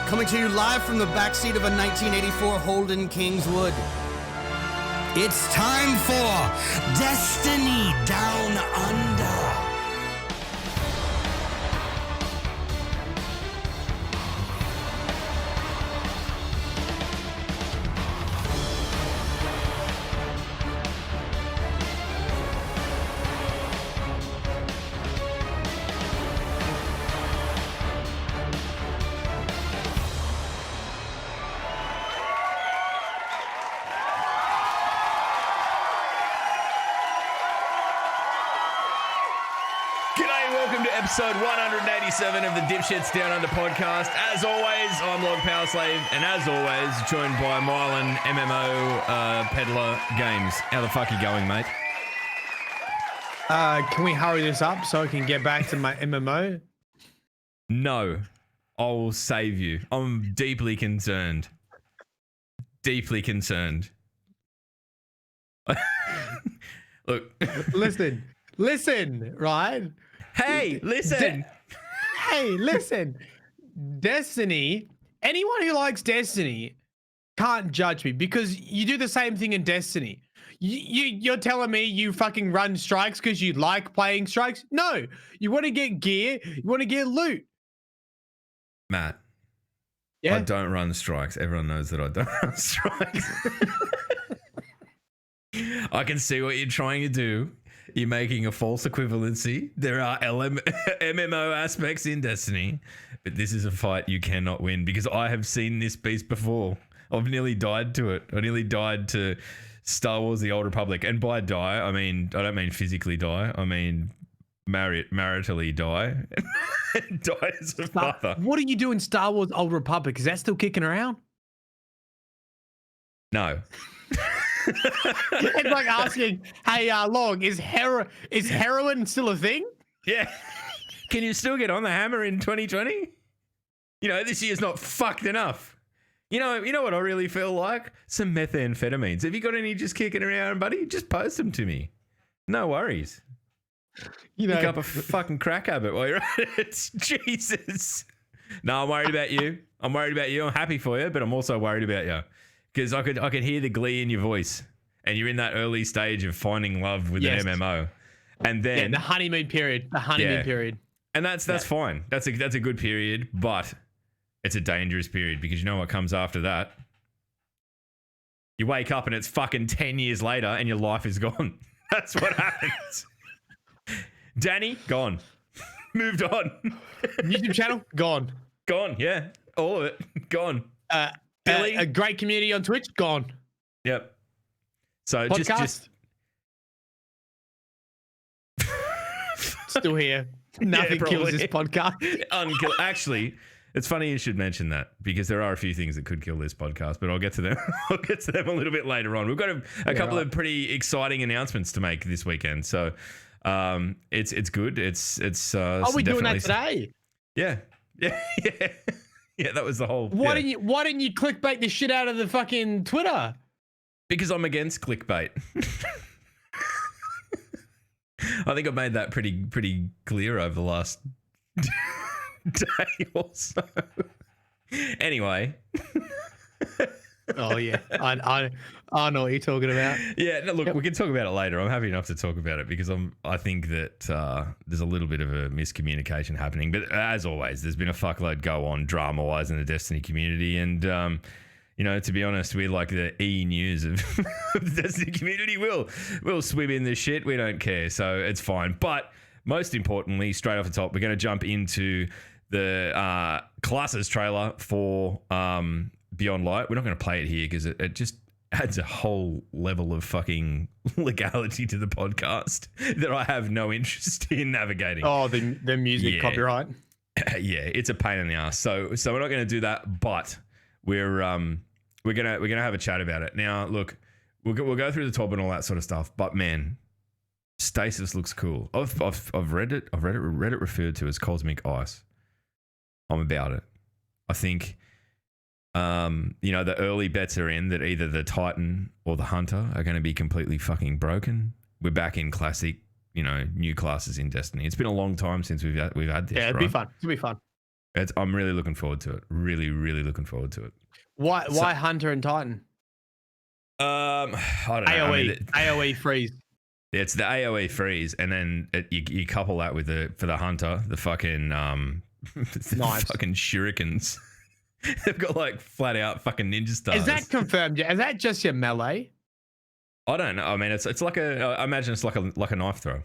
coming to you live from the backseat of a 1984 Holden Kingswood. It's time for Destiny Down Under. Episode 187 of the Dipshits Down Under podcast. As always, I'm Log Power Slave, and as always, joined by Mylan MMO Peddler Games. How the fuck are you going, mate? Can we hurry this up so I can get back to my MMO? No, I'll save you. I'm deeply concerned. Deeply concerned. Look. Listen, right? Hey, listen. Hey, listen. Destiny, anyone who likes Destiny can't judge me because you do the same thing in Destiny. You're telling me you fucking run strikes because you like playing strikes? No, you want to get gear, you want to get loot. Matt, yeah? I don't run strikes. Everyone knows that I don't run strikes. I can see what you're trying to do. You're making a false equivalency. There are MMO aspects in Destiny, but this is a fight you cannot win because I have seen this beast before. I've nearly died to it. I nearly died to Star Wars The Old Republic. And by die, I don't mean physically die. I mean maritally die. Die as a father. What are you doing Star Wars Old Republic? Is that still kicking around? No. It's like asking, hey, Log, is heroin still a thing? Yeah. Can you still get on the hammer in 2020? You know, this year's not fucked enough. You know what I really feel like? Some methamphetamines. Have you got any just kicking around, buddy? Just post them to me. No worries. You know, pick up a fucking crack habit while you're at it. Jesus. No, I'm worried about you. I'm happy for you, but I'm also worried about you. Because I could hear the glee in your voice, and you're in that early stage of finding love with an MMO, and then the honeymoon period. And that's fine. That's a good period, but it's a dangerous period because you know what comes after that. You wake up and it's fucking 10 years later, and your life is gone. That's what happens. Danny, gone. Moved on. YouTube channel, gone. Gone. Yeah, all of it, gone. Billy, a great community on Twitch, gone. Yep. So podcast? just still here. Nothing kills this podcast. Actually, it's funny you should mention that because there are a few things that could kill this podcast, but I'll get to them. I'll get to them a little bit later on. We've got a couple of pretty exciting announcements to make this weekend, so it's good. It's are we doing that today? Yeah. Yeah, that was the whole. Why didn't you clickbait the shit out of the fucking Twitter? Because I'm against clickbait. I think I've made that pretty clear over the last day or so. Anyway. Oh yeah, I know what you're talking about. Yeah, no, look, we can talk about it later. I'm happy enough to talk about it because I think that there's a little bit of a miscommunication happening. But as always, there's been a fuckload go on drama-wise in the Destiny community, and you know, to be honest, we're like the E News of the Destiny community. We'll swim in this shit. We don't care, so it's fine. But most importantly, straight off the top, we're going to jump into the classes trailer for Beyond Light. We're not going to play it here because it just adds a whole level of fucking legality to the podcast that I have no interest in navigating. Oh, the music copyright. Yeah, it's a pain in the ass. So we're not going to do that, but we're gonna have a chat about it. Now, look, we'll go through the top and all that sort of stuff. But man, Stasis looks cool. I've read it referred to as cosmic ice. I'm about it. I think. You know, the early bets are in that either the Titan or the Hunter are going to be completely fucking broken. We're back in classic, you know, new classes in Destiny. It's been a long time since we've had this. Yeah, it'd be fun. It'll be fun. I'm really looking forward to it. Really, really looking forward to it. Why Hunter and Titan? I don't know. AOE freeze. It's the AOE freeze, and then you couple that with for the Hunter, the fucking fucking shurikens. They've got like flat out fucking ninja stars. Is that confirmed? Is that just your melee? I don't know. I mean, it's like I imagine it's like a knife throw.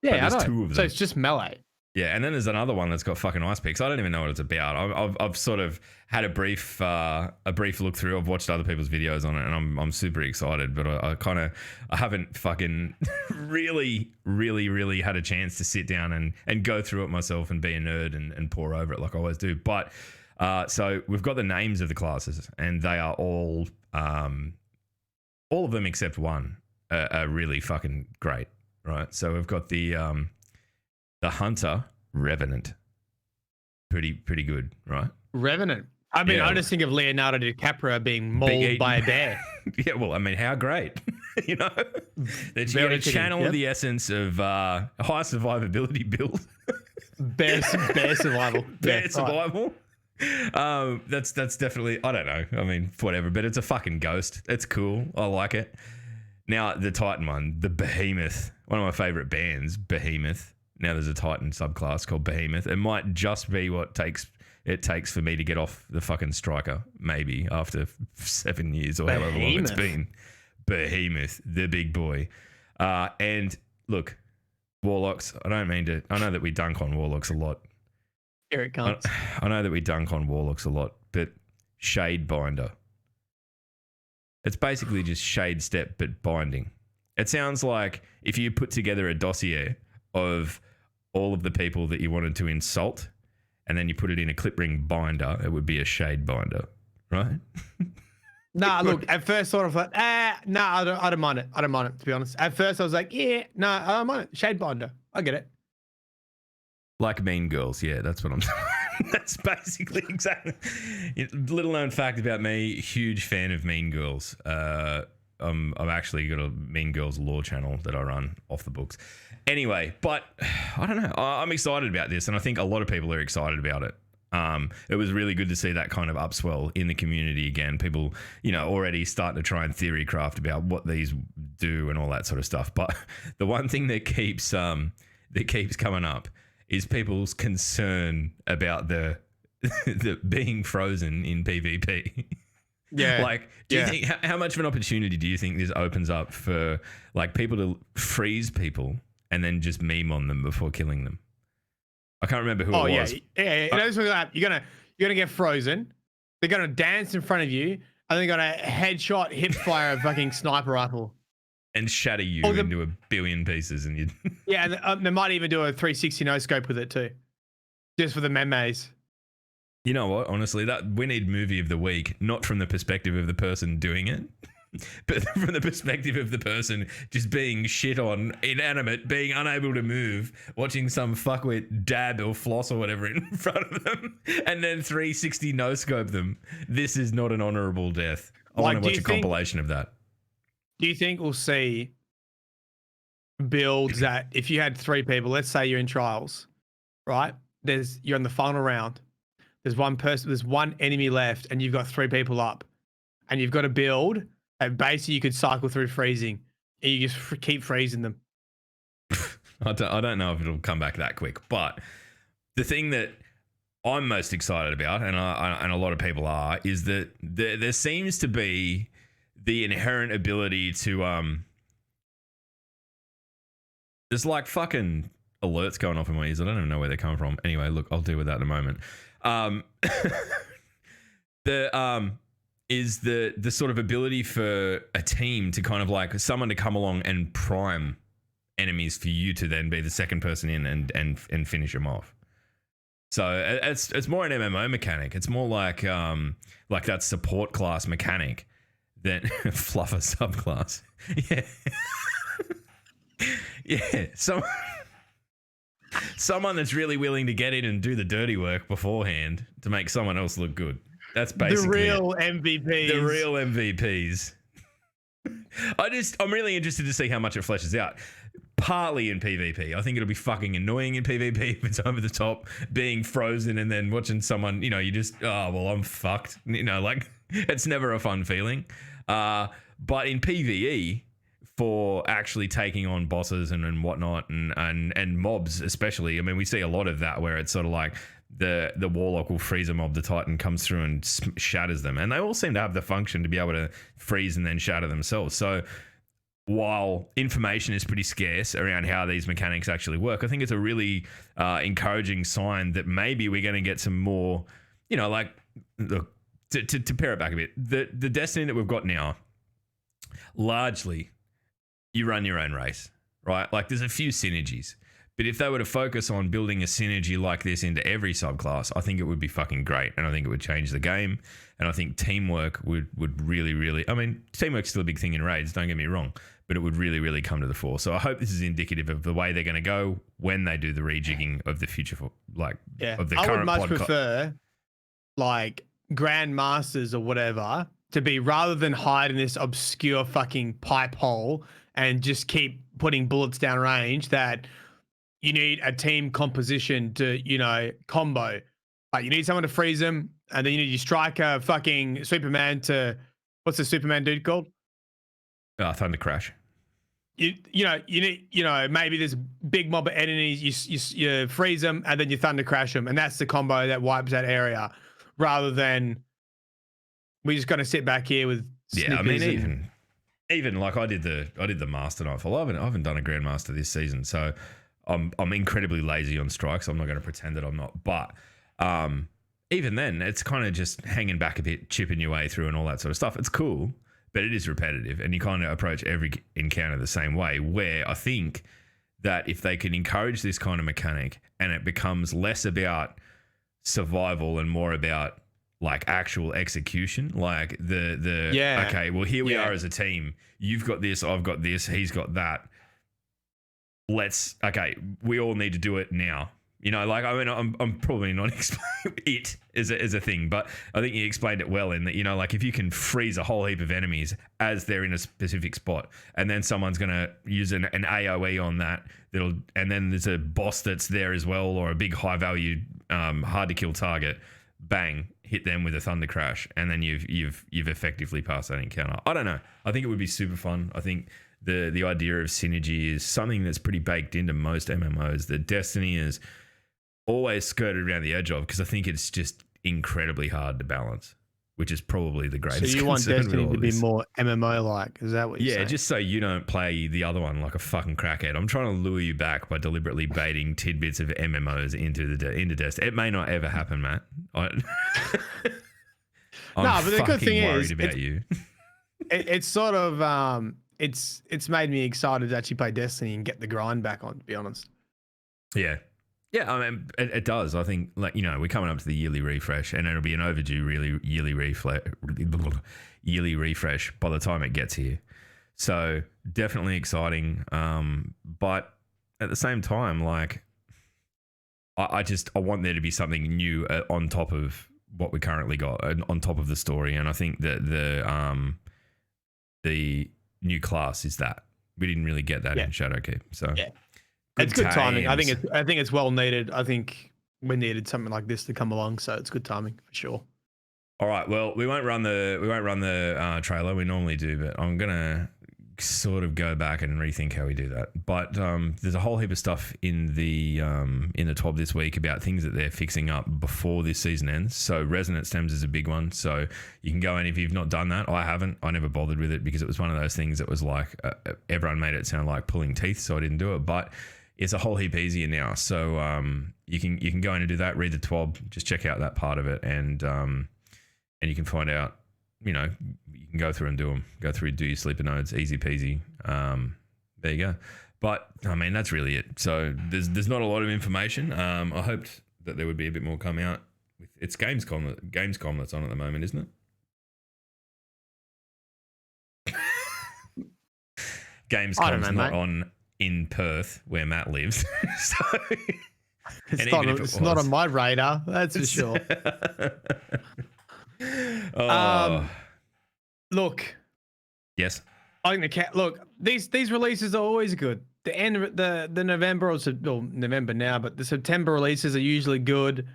Yeah, there's I know. two of them. So it's just melee. Yeah, and then there's another one that's got fucking ice picks. I don't even know what it's about. I've sort of had a brief look through. I've watched other people's videos on it, and I'm super excited. But I haven't fucking really had a chance to sit down and go through it myself and be a nerd and pore over it like I always do. But so we've got the names of the classes, and they are all of them except one are really fucking great, right? So we've got the Hunter Revenant. Pretty good, right? Revenant. I mean, I just think of Leonardo DiCaprio being mauled by a bear. Yeah, well, I mean, how great, you know? That you got to channel the essence of high survivability build. Bear survival. Bear survival. That's definitely, I don't know. I mean, whatever, but it's a fucking ghost. It's cool. I like it. Now, the Titan one, the Behemoth, one of my favorite bands, Behemoth. Now there's a Titan subclass called Behemoth. It might just be what it takes for me to get off the fucking striker, maybe after 7 years or however long it's been. Behemoth, the big boy. And look, Warlocks, I know that we dunk on Warlocks a lot. Here it comes. I know that we dunk on Warlocks a lot, but Shadebinder. It's basically just Shade Step, but binding. It sounds like if you put together a dossier of all of the people that you wanted to insult, and then you put it in a clip ring binder, it would be a shade binder, right? Nah, look, at first sort of like, I don't mind it. I don't mind it, to be honest. At first I was like, yeah, no, I don't mind it. Shade binder. I get it. Like Mean Girls, yeah, that's what I'm saying. That's basically exactly. Little known fact about me, huge fan of Mean Girls. I've actually got a Mean Girls lore channel that I run off the books. Anyway, but I don't know. I'm excited about this, and I think a lot of people are excited about it. It was really good to see that kind of upswell in the community again. People, already starting to try and theory craft about what these do and all that sort of stuff. But the one thing that keeps coming up is people's concern about the being frozen in PvP. Yeah. Like, do you think how much of an opportunity do you think this opens up for like people to freeze people and then just meme on them before killing them? I can't remember who it was. Yeah. You're gonna get frozen. They're gonna dance in front of you, and they're gonna headshot, hip fire a fucking sniper rifle, and shatter you into a billion pieces. And you. Yeah, and they might even do a 360 no scope with it too, just for the memes. You know what? Honestly, that we need movie of the week, not from the perspective of the person doing it, but from the perspective of the person just being shit on, inanimate, being unable to move, watching some fuckwit dab or floss or whatever in front of them, and then 360 no scope them. This is not an honorable death. I want to watch a compilation of that. Do you think we'll see builds that if you had 3 people, let's say you're in trials, right? You're in the final round. There's one enemy left, and you've got 3 people up, and you've got to build. And basically, you could cycle through freezing, and you just keep freezing them. I don't know if it'll come back that quick, but the thing that I'm most excited about, and a lot of people are, is that there seems to be the inherent ability to there's like fucking alerts going off in my ears. I don't even know where they're coming from. Anyway, look, I'll deal with that in a moment. Is the sort of ability for a team to kind of like someone to come along and prime enemies for you to then be the second person in and finish them off. So it's more an MMO mechanic. It's more like that support class mechanic than fluffer subclass. Yeah. Yeah. Someone that's really willing to get in and do the dirty work beforehand to make someone else look good. That's basically the real MVPs. The real MVPs. I'm really interested to see how much it fleshes out. partly in PvP. I think it'll be fucking annoying in PvP if it's over the top, being frozen and then watching someone, you just, oh, well, I'm fucked. Like, it's never a fun feeling. But in PvE, for actually taking on bosses and whatnot and mobs especially, I mean, we see a lot of that where it's sort of like the Warlock will freeze a mob, the Titan comes through and shatters them. And they all seem to have the function to be able to freeze and then shatter themselves. So while information is pretty scarce around how these mechanics actually work, I think it's a really encouraging sign that maybe we're going to get some more, like, look, to pare it back a bit, the Destiny that we've got now, largely, you run your own race, right? Like, there's a few synergies. But if they were to focus on building a synergy like this into every subclass, I think it would be fucking great. And I think it would change the game. And I think teamwork would really, really... I mean, teamwork's still a big thing in raids, don't get me wrong. But it would really, really come to the fore. So I hope this is indicative of the way they're going to go when they do the rejigging of the future, of the current I would much podcast. prefer, like, Grandmasters or whatever to be, rather than hide in this obscure fucking pipe hole and just keep putting bullets down range, that... You need a team composition to, combo. Like, you need someone to freeze them, and then you need your striker, fucking Superman to, what's the Superman dude called? Thunder Crash. You need, maybe there's a big mob of enemies, you freeze them, and then you Thunder Crash them, and that's the combo that wipes that area, rather than we just got to sit back here with Yeah, I mean, even like I did the Master Nightfall. I haven't done a Grandmaster this season, so I'm incredibly lazy on strikes. I'm not going to pretend that I'm not. But even then, it's kind of just hanging back a bit, chipping your way through and all that sort of stuff. It's cool, but it is repetitive. And you kind of approach every encounter the same way, where I think that if they can encourage this kind of mechanic and it becomes less about survival and more about like actual execution, like okay, well, here we are as a team. You've got this, I've got this, he's got that. We all need to do it now. Like, I mean, I'm probably not explaining it as a thing, but I think you explained it well in that, like, if you can freeze a whole heap of enemies as they're in a specific spot, and then someone's going to use an AoE on that, and then there's a boss that's there as well, or a big high value, hard to kill target, bang, hit them with a Thunder Crash, and then you've effectively passed that encounter. I don't know. I think it would be super fun. I think the idea of synergy is something that's pretty baked into most MMOs that Destiny is always skirted around the edge of, because I think it's just incredibly hard to balance, which is probably the greatest. So you want concern Destiny with all to be this. more MMO-like? Is that what you're saying? Yeah, just so you don't play the other one like a fucking crackhead. I'm trying to lure you back by deliberately baiting tidbits of MMOs into Destiny. It may not ever happen, Matt. I'm but the good thing worried is, about you. It's sort of it's made me excited to actually play Destiny and get the grind back on, to be honest. Yeah. I mean, it does. I think, like, we're coming up to the yearly refresh, and it'll be an overdue yearly refresh by the time it gets here. So definitely exciting. But at the same time, like, I want there to be something new on top of what we currently got, on top of the story. And I think that the new class is that. We didn't really get that in Shadowkeep. So yeah. It's good timing. I think it's well needed. I think we needed something like this to come along, so it's good timing for sure. All right. Well, we won't run the trailer. We normally do, but I'm gonna sort of go back and rethink how we do that. But there's a whole heap of stuff in the TWAB this week about things that they're fixing up before this season ends. So Resonant Stems is a big one. So you can go in if you've not done that. I haven't. I never bothered with it because it was one of those things that was like everyone made it sound like pulling teeth, so I didn't do it. But it's a whole heap easier now. So you can go in and do that. Read the TWAB. Just check out that part of it, and you can find out. You can go through and do them. Go through, do your sleeper nodes, easy peasy. There you go. But I mean, that's really it. So there's not a lot of information. I hoped that there would be a bit more come out. It's Gamescom that's on at the moment, isn't it? Gamescom's not on in Perth where Matt lives. So It's not on my radar, that's for sure. Look. Yes. I think look, these releases are always good. the end of the November or November now, but the September releases are usually good.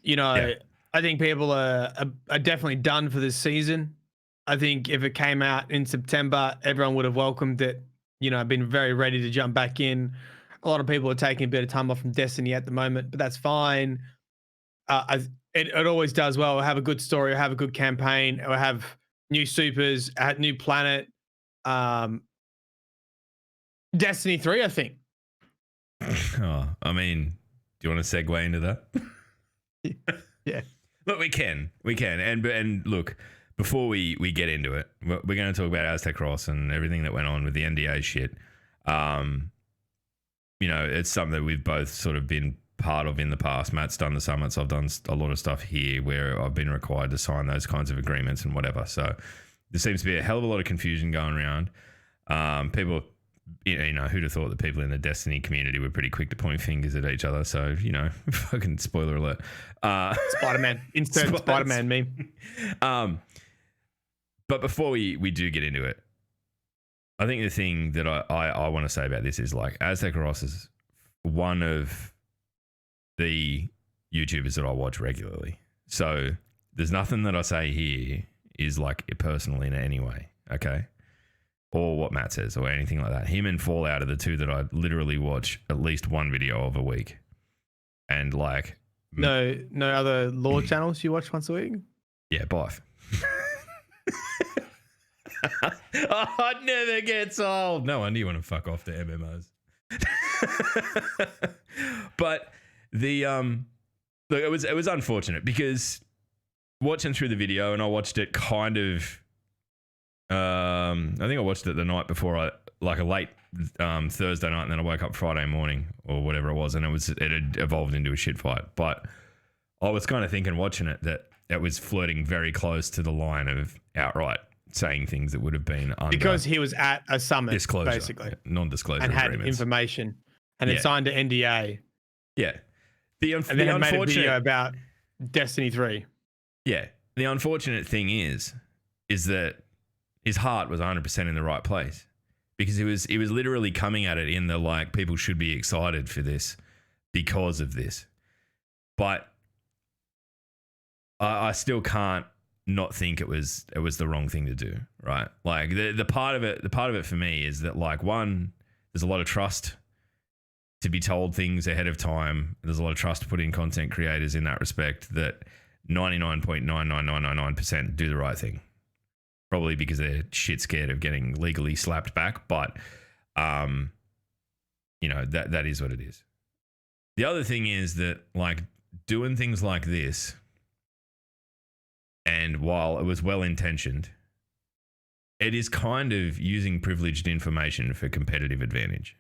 You know, Yeah. I think people are definitely done for this season. I think if it came out in September, everyone would have welcomed it. You know, been very ready to jump back in. A lot of people are taking a bit of time off from Destiny at the moment, but that's fine. It always does well. We'll have a good story, we'll have a good campaign, we'll have new supers, a new planet. Destiny 3, I think. Oh, I mean, do you want to segue into that? Yeah. Look, we can, and look, before we get into it, we're going to talk about Aztec Cross and everything that went on with the NDA shit. You know, it's something that we've both sort of been part of in the past. Matt's done the summits. I've done a lot of stuff here where I've been required to sign those kinds of agreements and whatever. So there seems to be a hell of a lot of confusion going around. People, you know, who'd have thought that people in the Destiny community were pretty quick to point fingers at each other. So, you know, fucking spoiler alert. Spider-Man. Insert Spider-Man meme. But before we do get into it, I think the thing that I want to say about this is, like, Aztec Ross is one of the YouTubers that I watch regularly. So there's nothing that I say here is like personal in any way, okay? Or what Matt says or anything like that. Him and Fallout are the two that I literally watch at least one video of a week. And like... No other lore channels you watch once a week? Yeah, both. Oh, it never gets old. No wonder you want to fuck off to MMOs. But the look, it was unfortunate because watching through the video, and I watched it kind of I think I watched it the night before, a late Thursday night, and then I woke up Friday morning or whatever it was, and it had evolved into a shit fight. But I was kind of thinking watching it that it was flirting very close to the line of outright saying things that would have been under because he was at a summit, disclosure, basically, non-disclosure and had agreements. information, and it signed an NDA. Yeah, And then it made a video about Destiny 3. Yeah, the unfortunate thing is that his heart was 100% in the right place, because he was literally coming at it in the, like, people should be excited for this because of this, but I still can't not think it was the wrong thing to do, right? Like the part of it for me is that, like, one, there's a lot of trust to be told things ahead of time. There's a lot of trust to put in content creators in that respect, that 99.99999% do the right thing. Probably because they're shit scared of getting legally slapped back, but you know, that is what it is. The other thing is that, like, doing things like this, and while it was well intentioned, it is kind of using privileged information for competitive advantage.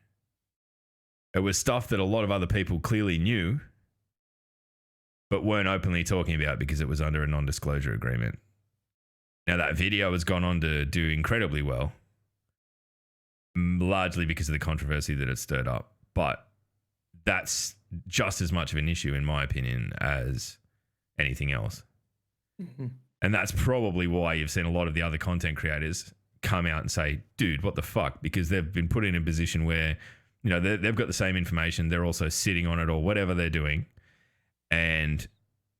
It was stuff that a lot of other people clearly knew, but weren't openly talking about because it was under a non-disclosure agreement. Now, that video has gone on to do incredibly well, largely because of the controversy that it stirred up. But that's just as much of an issue, in my opinion, as anything else. Mm-hmm. And that's probably why you've seen a lot of the other content creators come out and say, dude, what the fuck? Because they've been put in a position where, you know, they've got the same information. They're also sitting on it or whatever they're doing. And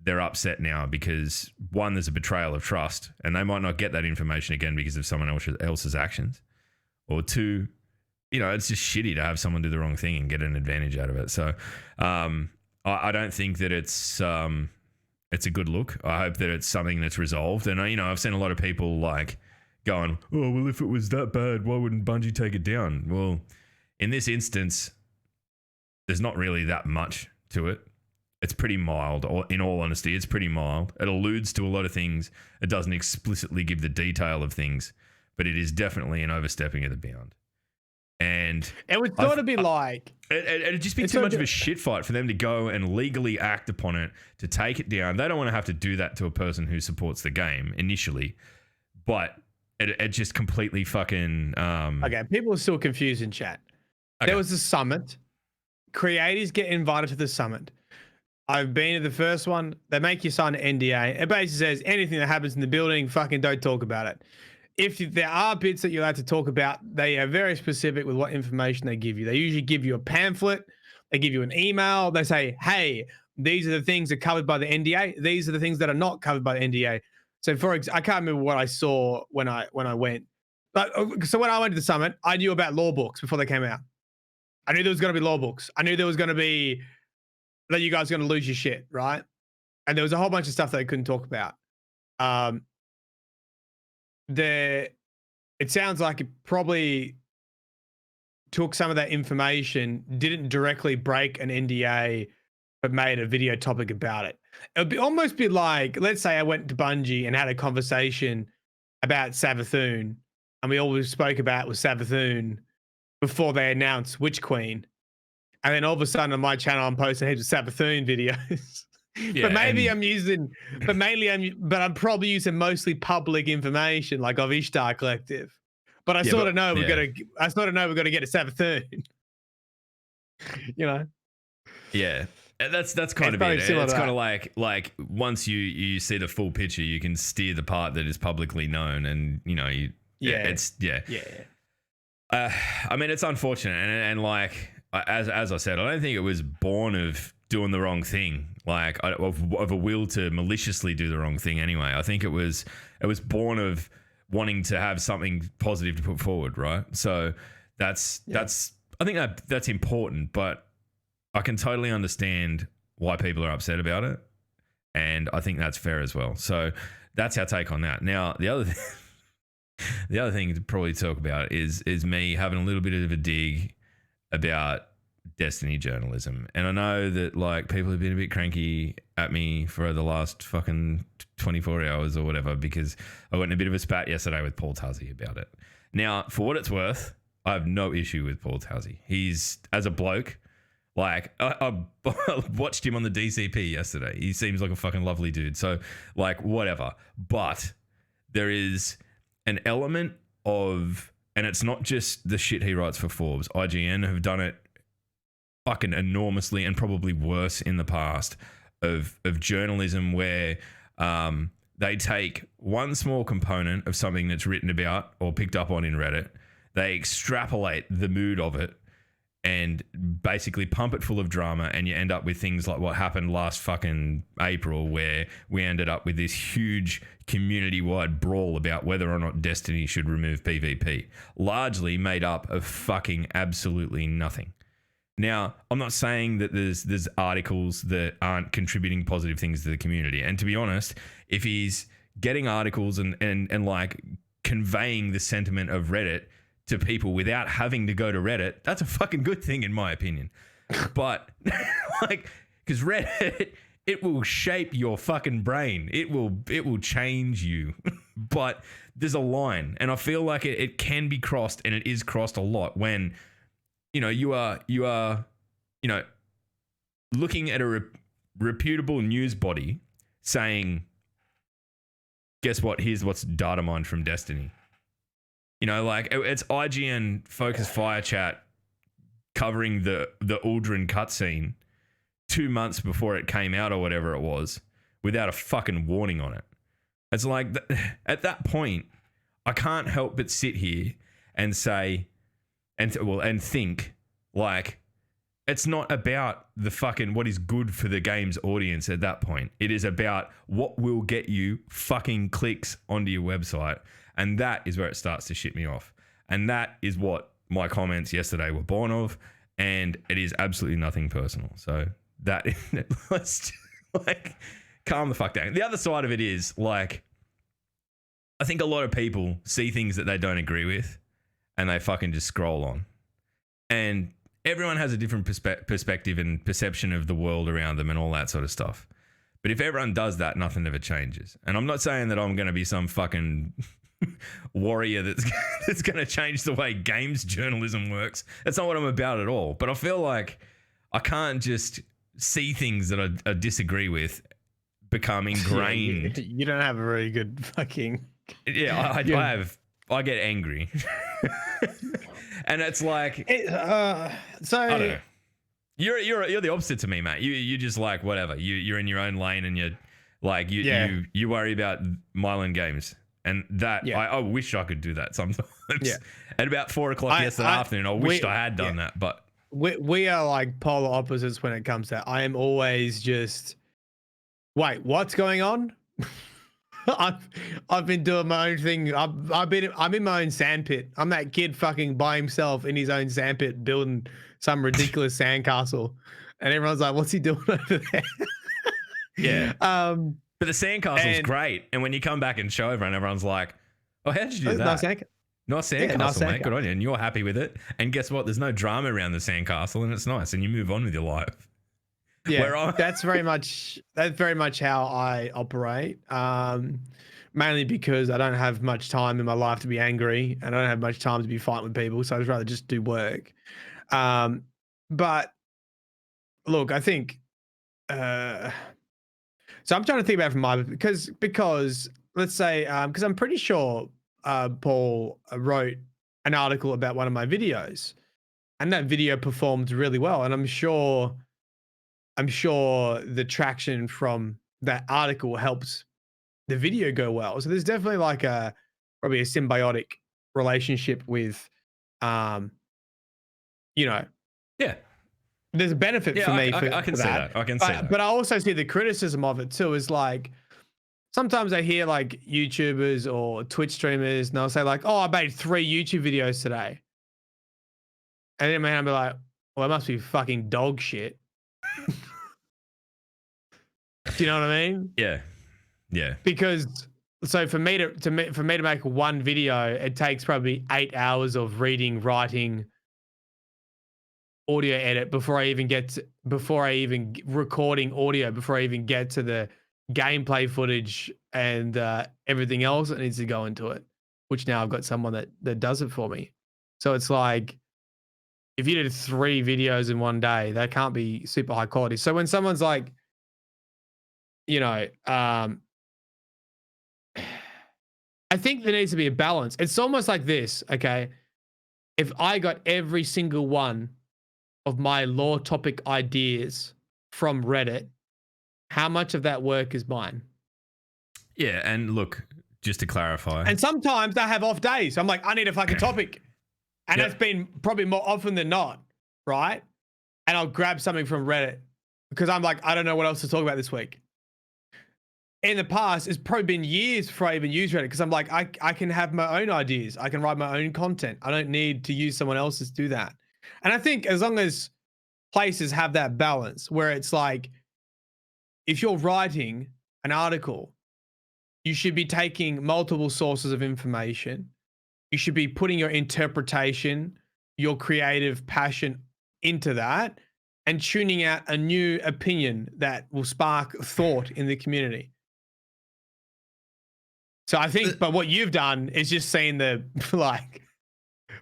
they're upset now because, one, there's a betrayal of trust, and they might not get that information again because of someone else's actions. Or two, you know, it's just shitty to have someone do the wrong thing and get an advantage out of it. So I don't think that it's a good look. I hope that it's something that's resolved. And, you know, I've seen a lot of people, like, going, oh, well, if it was that bad, why wouldn't Bungie take it down? Well, in this instance, there's not really that much to it. It's pretty mild. In all honesty, it's pretty mild. It alludes to a lot of things. It doesn't explicitly give the detail of things, but it is definitely an overstepping of the bound. And it would sort of be like... It'd just be too much of a shit fight for them to go and legally act upon it, to take it down. They don't want to have to do that to a person who supports the game initially, but it just completely fucking... Okay, people are still confused in chat. Okay. There was a summit. Creators get invited to the summit. I've been to the first one. They make you sign an NDA. It basically says anything that happens in the building, fucking don't talk about it. if there are bits that you're allowed to talk about, they are very specific with what information they give you. They usually give you a pamphlet, they give you an email, they say, hey, these are the things that are covered by the NDA. These are the things that are not covered by the NDA. So for example, I can't remember what I saw when I went. But so when I went to the summit, I knew about law books before they came out. I knew there was going to be law books. I knew there was going to be that you guys are going to lose your shit, right? And there was a whole bunch of stuff that I couldn't talk about. It sounds like it probably took some of that information, didn't directly break an NDA, but made a video topic about it. It would almost be like, let's say I went to Bungie and had a conversation about Savathûn, and we always spoke about was Savathûn before they announced Witch Queen. And then all of a sudden on my channel, I'm posting heaps of Savathûn videos. Yeah, but I'm probably using mostly public information, like of Ishtar Collective. But I sort of know we're gonna get a Savathûn. You know? Yeah. That's kind of it. It's kind of like once you see the full picture, you can steer the part that is publicly known, and I mean, it's unfortunate, and like as I said, I don't think it was born of doing the wrong thing, like of a will to maliciously do the wrong thing. Anyway, I think it was born of wanting to have something positive to put forward, right? So I think that's important, but I can totally understand why people are upset about it, and I think that's fair as well. So that's our take on that. Now, the other thing to probably talk about is me having a little bit of a dig about Destiny journalism. And I know that like people have been a bit cranky at me for the last fucking 24 hours or whatever, because I went in a bit of a spat yesterday with Paul Tuzzy about it. Now, for what it's worth, I have no issue with Paul Tuzzy. He's, as a bloke, like I watched him on the DCP yesterday. He seems like a fucking lovely dude. So like whatever. But there is an element of, and it's not just the shit he writes for Forbes. IGN have done it fucking enormously and probably worse in the past, of journalism where they take one small component of something that's written about or picked up on in Reddit, they extrapolate the mood of it and basically pump it full of drama, and you end up with things like what happened last fucking April, where we ended up with this huge community-wide brawl about whether or not Destiny should remove PvP, largely made up of fucking absolutely nothing. Now, I'm not saying that there's articles that aren't contributing positive things to the community, and to be honest, if he's getting articles and like conveying the sentiment of Reddit to people without having to go to Reddit, that's a fucking good thing in my opinion. But like, because Reddit, it will shape your fucking brain. It will change you. But there's a line, and I feel like it can be crossed, and it is crossed a lot when you are looking at a reputable news body saying, guess what? Here's what's data mined from Destiny. Like it's IGN Focus Fire Chat covering the Uldren cutscene 2 months before it came out or whatever it was, without a fucking warning on it. It's like, at that point, I can't help but sit here and say, and think, like, it's not about the fucking what is good for the game's audience at that point. It is about what will get you fucking clicks onto your website. And that is where it starts to shit me off. And that is what my comments yesterday were born of. And it is absolutely nothing personal. So that, let's like calm the fuck down. The other side of it is, like, I think a lot of people see things that they don't agree with and they fucking just scroll on. And everyone has a different perspective and perception of the world around them and all that sort of stuff. But if everyone does that, nothing ever changes. And I'm not saying that I'm going to be some fucking warrior that's going to change the way games journalism works. That's not what I'm about at all. But I feel like I can't just see things that I disagree with become ingrained. You don't have a very good fucking... Yeah, I get angry. And it's like... I don't know. You're the opposite to me, mate. You just like, whatever. You're in your own lane, and you're like, you worry about Mylan Games. And that Yeah. I wish I could do that sometimes. Yeah. At about 4 o'clock yesterday afternoon, I wished I had done that. But we are like polar opposites when it comes to that. I am always just, wait, what's going on? I've been doing my own thing. I'm in my own sandpit. I'm that kid fucking by himself in his own sandpit building some ridiculous sandcastle, and everyone's like, "What's he doing over there?" yeah. But the sandcastle's and- great, and when you come back and show everyone, everyone's like, "Oh, how did you do that?" Nice sandcastle. Nice Yeah, sandcastle, nice mate. Good sandcastle. on you. And you're happy with it. And guess what? There's no drama around the sandcastle, and it's nice. And you move on with your life. Yeah, Where I- that's very much how I operate. Mainly because I don't have much time in my life to be angry, and I don't have much time to be fighting with people. So I'd rather just do work. But look, I think. So I'm trying to think about it from my because let's say because I'm pretty sure Paul wrote an article about one of my videos, and that video performed really well, and I'm sure the traction from that article helps the video go well. So there's definitely like probably a symbiotic relationship with, Yeah. there's a benefit Yeah, for me. I can for see that. I can see that. But I also see the criticism of it too. Is like sometimes I hear like YouTubers or Twitch streamers, and they'll say like, "Oh, I made 3 YouTube videos today," and then man, I'll be like, "Well, it must be fucking dog shit." Do you know what I mean? Yeah. Yeah. Because so for me to make one video, it takes probably 8 hours of reading, writing, audio edit before I even recording audio, before I even get to the gameplay footage and everything else that needs to go into it, which now I've got someone that does it for me. So it's like, if you did 3 videos in one day, that can't be super high quality. So when someone's like, I think there needs to be a balance. It's almost like this, okay? If I got every single one of my law topic ideas from Reddit, how much of that work is mine? Yeah. And look, just to clarify. And sometimes I have off days. I'm like, I need a fucking topic. And Yep. that's been probably more often than not, right? And I'll grab something from Reddit because I'm like, I don't know what else to talk about this week. In the past, it's probably been years before I even use Reddit because I'm like, I can have my own ideas. I can write my own content. I don't need to use someone else's to do that. And I think as long as places have that balance where it's like, if you're writing an article, you should be taking multiple sources of information. You should be putting your interpretation, your creative passion into that, and tuning out a new opinion that will spark thought in the community. So I think, but what you've done is just seen the like,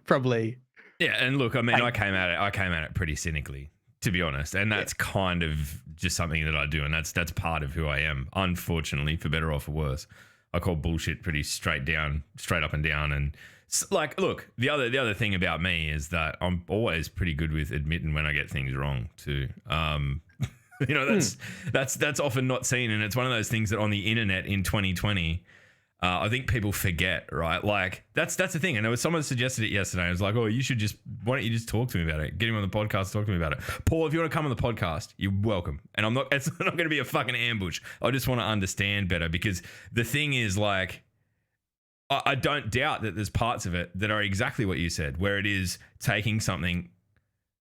probably. Yeah, and look, I mean, I came at it pretty cynically, to be honest, and that's kind of just something that I do, and that's part of who I am. Unfortunately, for better or for worse, I call bullshit pretty straight up and down, and like, look, the other thing about me is that I'm always pretty good with admitting when I get things wrong too. That's often not seen, and it's one of those things that on the internet in 2020. I think people forget, right? Like that's the thing. And there was someone suggested it yesterday. I was like, "Oh, why don't you just talk to me about it? Get him on the podcast, talk to me about it." Paul, if you want to come on the podcast, you're welcome. And it's not going to be a fucking ambush. I just want to understand better, because the thing is, like, I don't doubt that there's parts of it that are exactly what you said, where it is taking something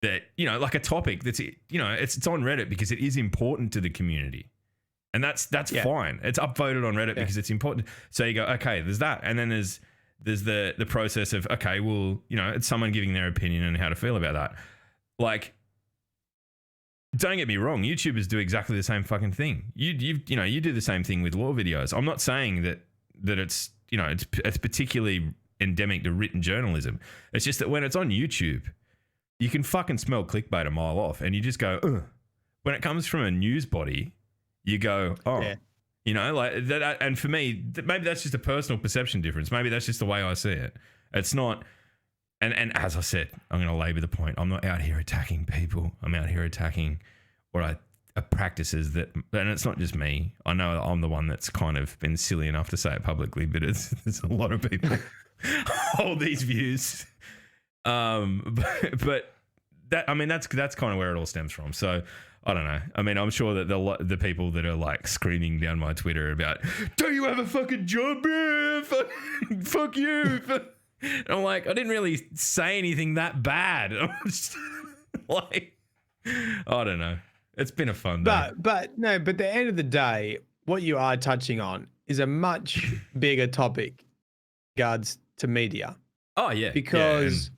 that, like a topic that's, it's on Reddit because it is important to the community. And that's fine. It's upvoted on Reddit because it's important. So you go, okay, there's that. And then there's the process of, okay, well, it's someone giving their opinion and how to feel about that. Like, don't get me wrong, YouTubers do exactly the same fucking thing. You do the same thing with law videos. I'm not saying that it's, it's particularly endemic to written journalism. It's just that when it's on YouTube, you can fucking smell clickbait a mile off, and you just go, ugh. When it comes from a news body, you go, oh, like that. And for me, maybe that's just a personal perception difference. Maybe that's just the way I see it. It's not. And as I said, I'm going to labor the point. I'm not out here attacking people. I'm out here attacking what I practices that, and it's not just me. I know I'm the one that's kind of been silly enough to say it publicly, but there's a lot of people hold these views. But that, I mean, that's kind of where it all stems from. So I don't know. I mean, I'm sure that the people that are like screaming down my Twitter about, "Do you have a fucking job, bro? Fuck you." And I'm like, I didn't really say anything that bad. I'm just like, I don't know. It's been a fun day. But at the end of the day, what you are touching on is a much bigger topic in regards to media. Oh yeah. Because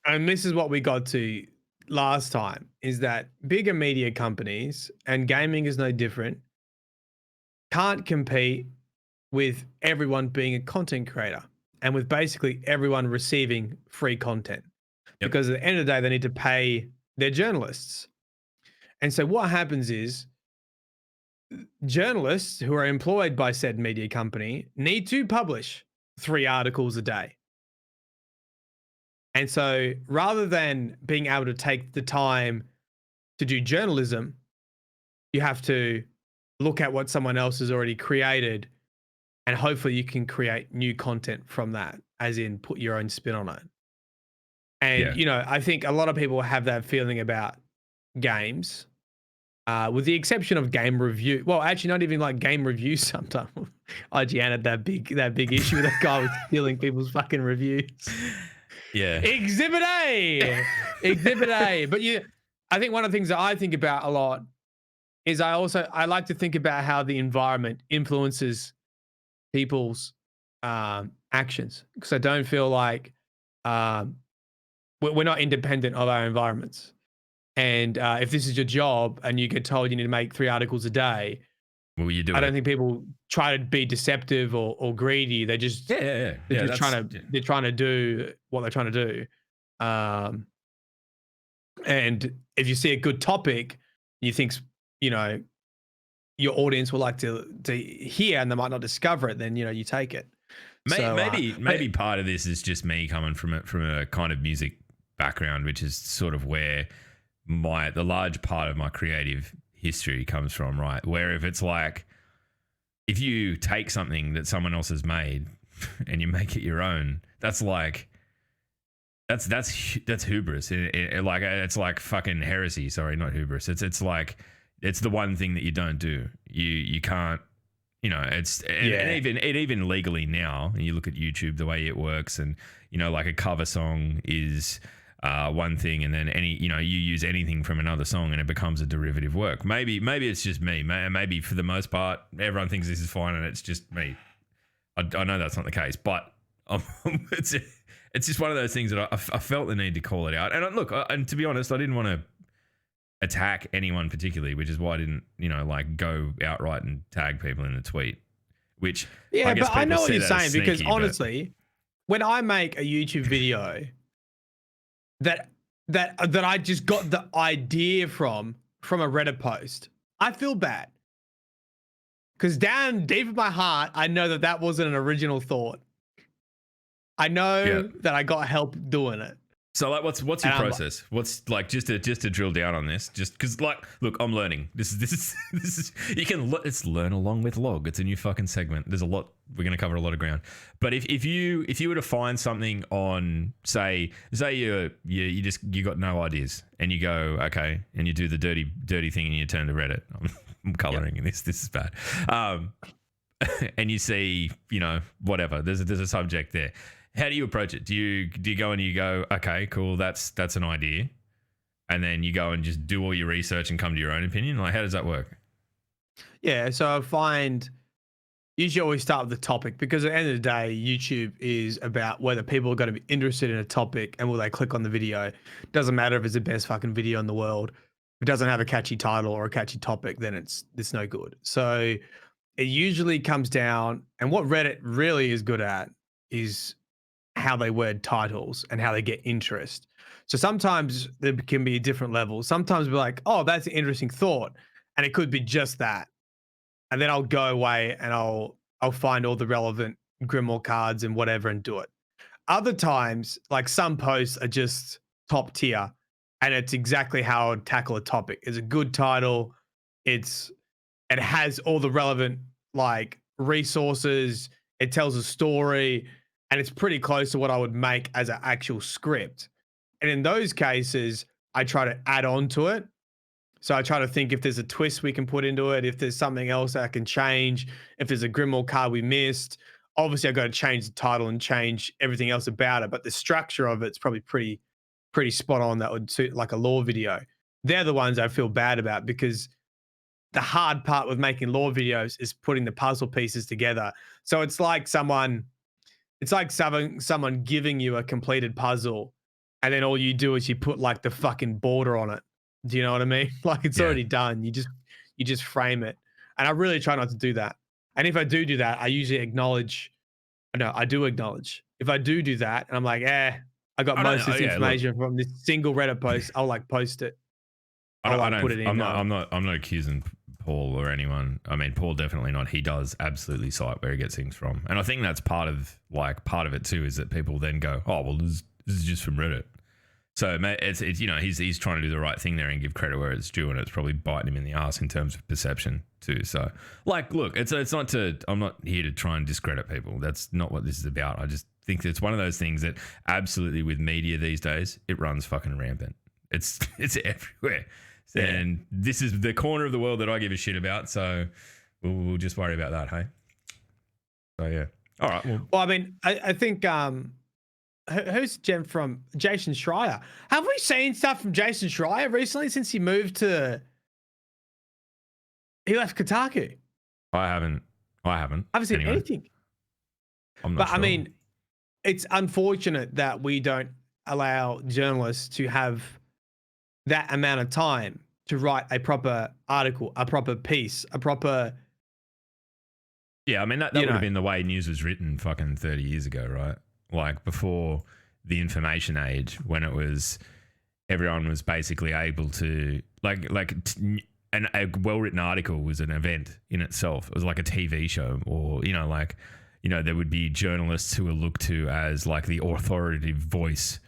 and this is what we got to last time, is that bigger media companies, and gaming is no different, can't compete with everyone being a content creator and with basically everyone receiving free content. Yep. Because at the end of the day, they need to pay their journalists. And so what happens is journalists who are employed by said media company need to publish 3 articles a day. And so rather than being able to take the time to do journalism, you have to look at what someone else has already created, and hopefully you can create new content from that, as in put your own spin on it. And, you know, I think a lot of people have that feeling about games, with the exception of game review. Well, actually not even like game reviews sometimes. IGN had that big issue with that guy with stealing people's fucking reviews. Yeah. Exhibit A. Exhibit A. But I think one of the things that I think about a lot is I like to think about how the environment influences people's actions, because I don't feel like we're not independent of our environments. And if this is your job and you get told you need to make 3 articles a day, well, you do. I don't think people try to be deceptive or greedy. They just they're trying to do what they're trying to do. And if you see a good topic, you think, you know, your audience will like to hear, and they might not discover it, then, you know, you take it. Maybe part of this is just me coming from a kind of music background, which is sort of where the large part of my creative history comes from, right? Where if it's like, if you take something that someone else has made and you make it your own, that's like, that's hubris. It's like fucking heresy. Sorry, not hubris. It's like, it's the one thing that you don't do. You can't, you know, and even legally now, and you look at YouTube, the way it works, and, you know, like a cover song is one thing, and then you use anything from another song and it becomes a derivative work. Maybe it's just me. Maybe for the most part, everyone thinks this is fine and it's just me. I know that's not the case, but it's just one of those things that I felt the need to call it out. And look, and to be honest, I didn't want to attack anyone particularly, which is why I didn't, you know, like go outright and tag people in the tweet. Which I guess but I know what you're saying, sneaky, because honestly, when I make a YouTube video that I just got the idea from a Reddit post, I feel bad, because down deep in my heart, I know that wasn't an original thought. I know that I got help doing it. So like, what's your process? What's like, just to drill down on this, just because, like, look, I'm learning. This is it's learn along with log. It's a new fucking segment. There's a lot, we're going to cover a lot of ground. But if you were to find something on, say you got no ideas, and you go, okay, and you do the dirty thing and you turn to Reddit. I'm coloring in this is bad. And you see, you know, whatever, there's a subject there. How do you approach it? Do you go and you go, okay, cool, that's an idea, and then you go and just do all your research and come to your own opinion? Like, how does that work? Yeah, so I find usually always start with the topic, because at the end of the day, YouTube is about whether people are going to be interested in a topic and will they click on the video. It doesn't matter if it's the best fucking video in the world. If it doesn't have a catchy title or a catchy topic, then it's no good. So it usually comes down, and what Reddit really is good at is how they word titles and how they get interest. So sometimes there can be a different level. Sometimes we're like, oh, that's an interesting thought, and it could be just that. And then I'll go away and I'll find all the relevant Grimoire cards and whatever and do it. Other times, like, some posts are just top tier, and it's exactly how I would tackle a topic. It's a good title, it has all the relevant like resources. It tells a story, and it's pretty close to what I would make as an actual script. And in those cases, I try to add on to it. So I try to think if there's a twist we can put into it, if there's something else that I can change, if there's a Grimoire card we missed. Obviously, I've got to change the title and change everything else about it, but the structure of it's probably pretty spot on. That would suit like a lore video. They're the ones I feel bad about because the hard part with making lore videos is putting the puzzle pieces together. So it's like someone giving you a completed puzzle, and then all you do is you put like the fucking border on it. Do you know what I mean? Like it's already done. You just frame it. And I really try not to do that. And if I do that, I usually acknowledge. No, I do acknowledge. If I do that, and I'm like, I got most of this information from this single Reddit post, I'll like post it. Put it in. I'm not accusing Paul or anyone. I mean, Paul definitely not. He does absolutely cite where he gets things from, and I think that's part of it too. Is that people then go, oh well, this is just from Reddit. So it's he's trying to do the right thing there and give credit where it's due, and it's probably biting him in the ass in terms of perception too. So look, it's not to. I'm not here to try and discredit people. That's not what this is about. I just think it's one of those things that absolutely with media these days, it runs fucking rampant. It's everywhere. Yeah. And this is the corner of the world that I give a shit about. So we'll just worry about that, hey? So, yeah. All right. Well I mean, I think who's Jen from? Jason Schreier. Have we seen stuff from Jason Schreier recently since he moved to... He left Kotaku? I haven't seen anything. I'm not sure. I mean, it's unfortunate that we don't allow journalists to have that amount of time to write a proper article, a proper piece, a proper... Yeah, I mean, that would have been the way news was written fucking 30 years ago, right? Like before the information age, when it was... Everyone was basically able to... a well-written article was an event in itself. It was like a TV show or, there would be journalists who were looked to as like the authoritative voice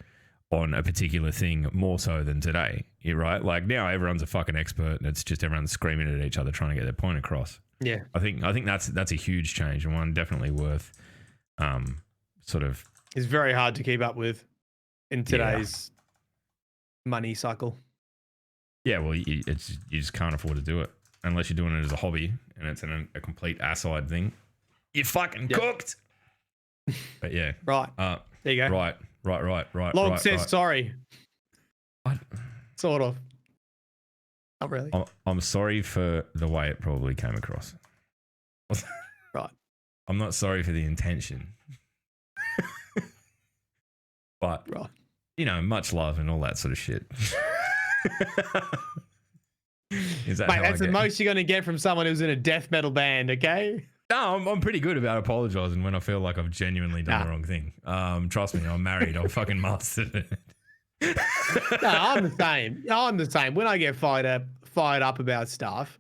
on a particular thing more so than today, right? Like now everyone's a fucking expert and it's just everyone's screaming at each other trying to get their point across. Yeah. I think that's a huge change and one definitely worth sort of... It's very hard to keep up with in today's money cycle. Yeah, well, you just can't afford to do it unless you're doing it as a hobby and it's a complete asside thing. You're fucking cooked. But yeah. Right. There you go. Right. Log says sorry. What? Sort of. Not really. I'm sorry for the way it probably came across. Right. I'm not sorry for the intention. But, much love and all that sort of shit. Is that Mate, that's the most you're going to get from someone who's in a death metal band, okay? No, I'm pretty good about apologizing when I feel like I've genuinely done the wrong thing. Trust me, I'm married. I'll fucking master it. No, I'm the same. When I get fired up about stuff,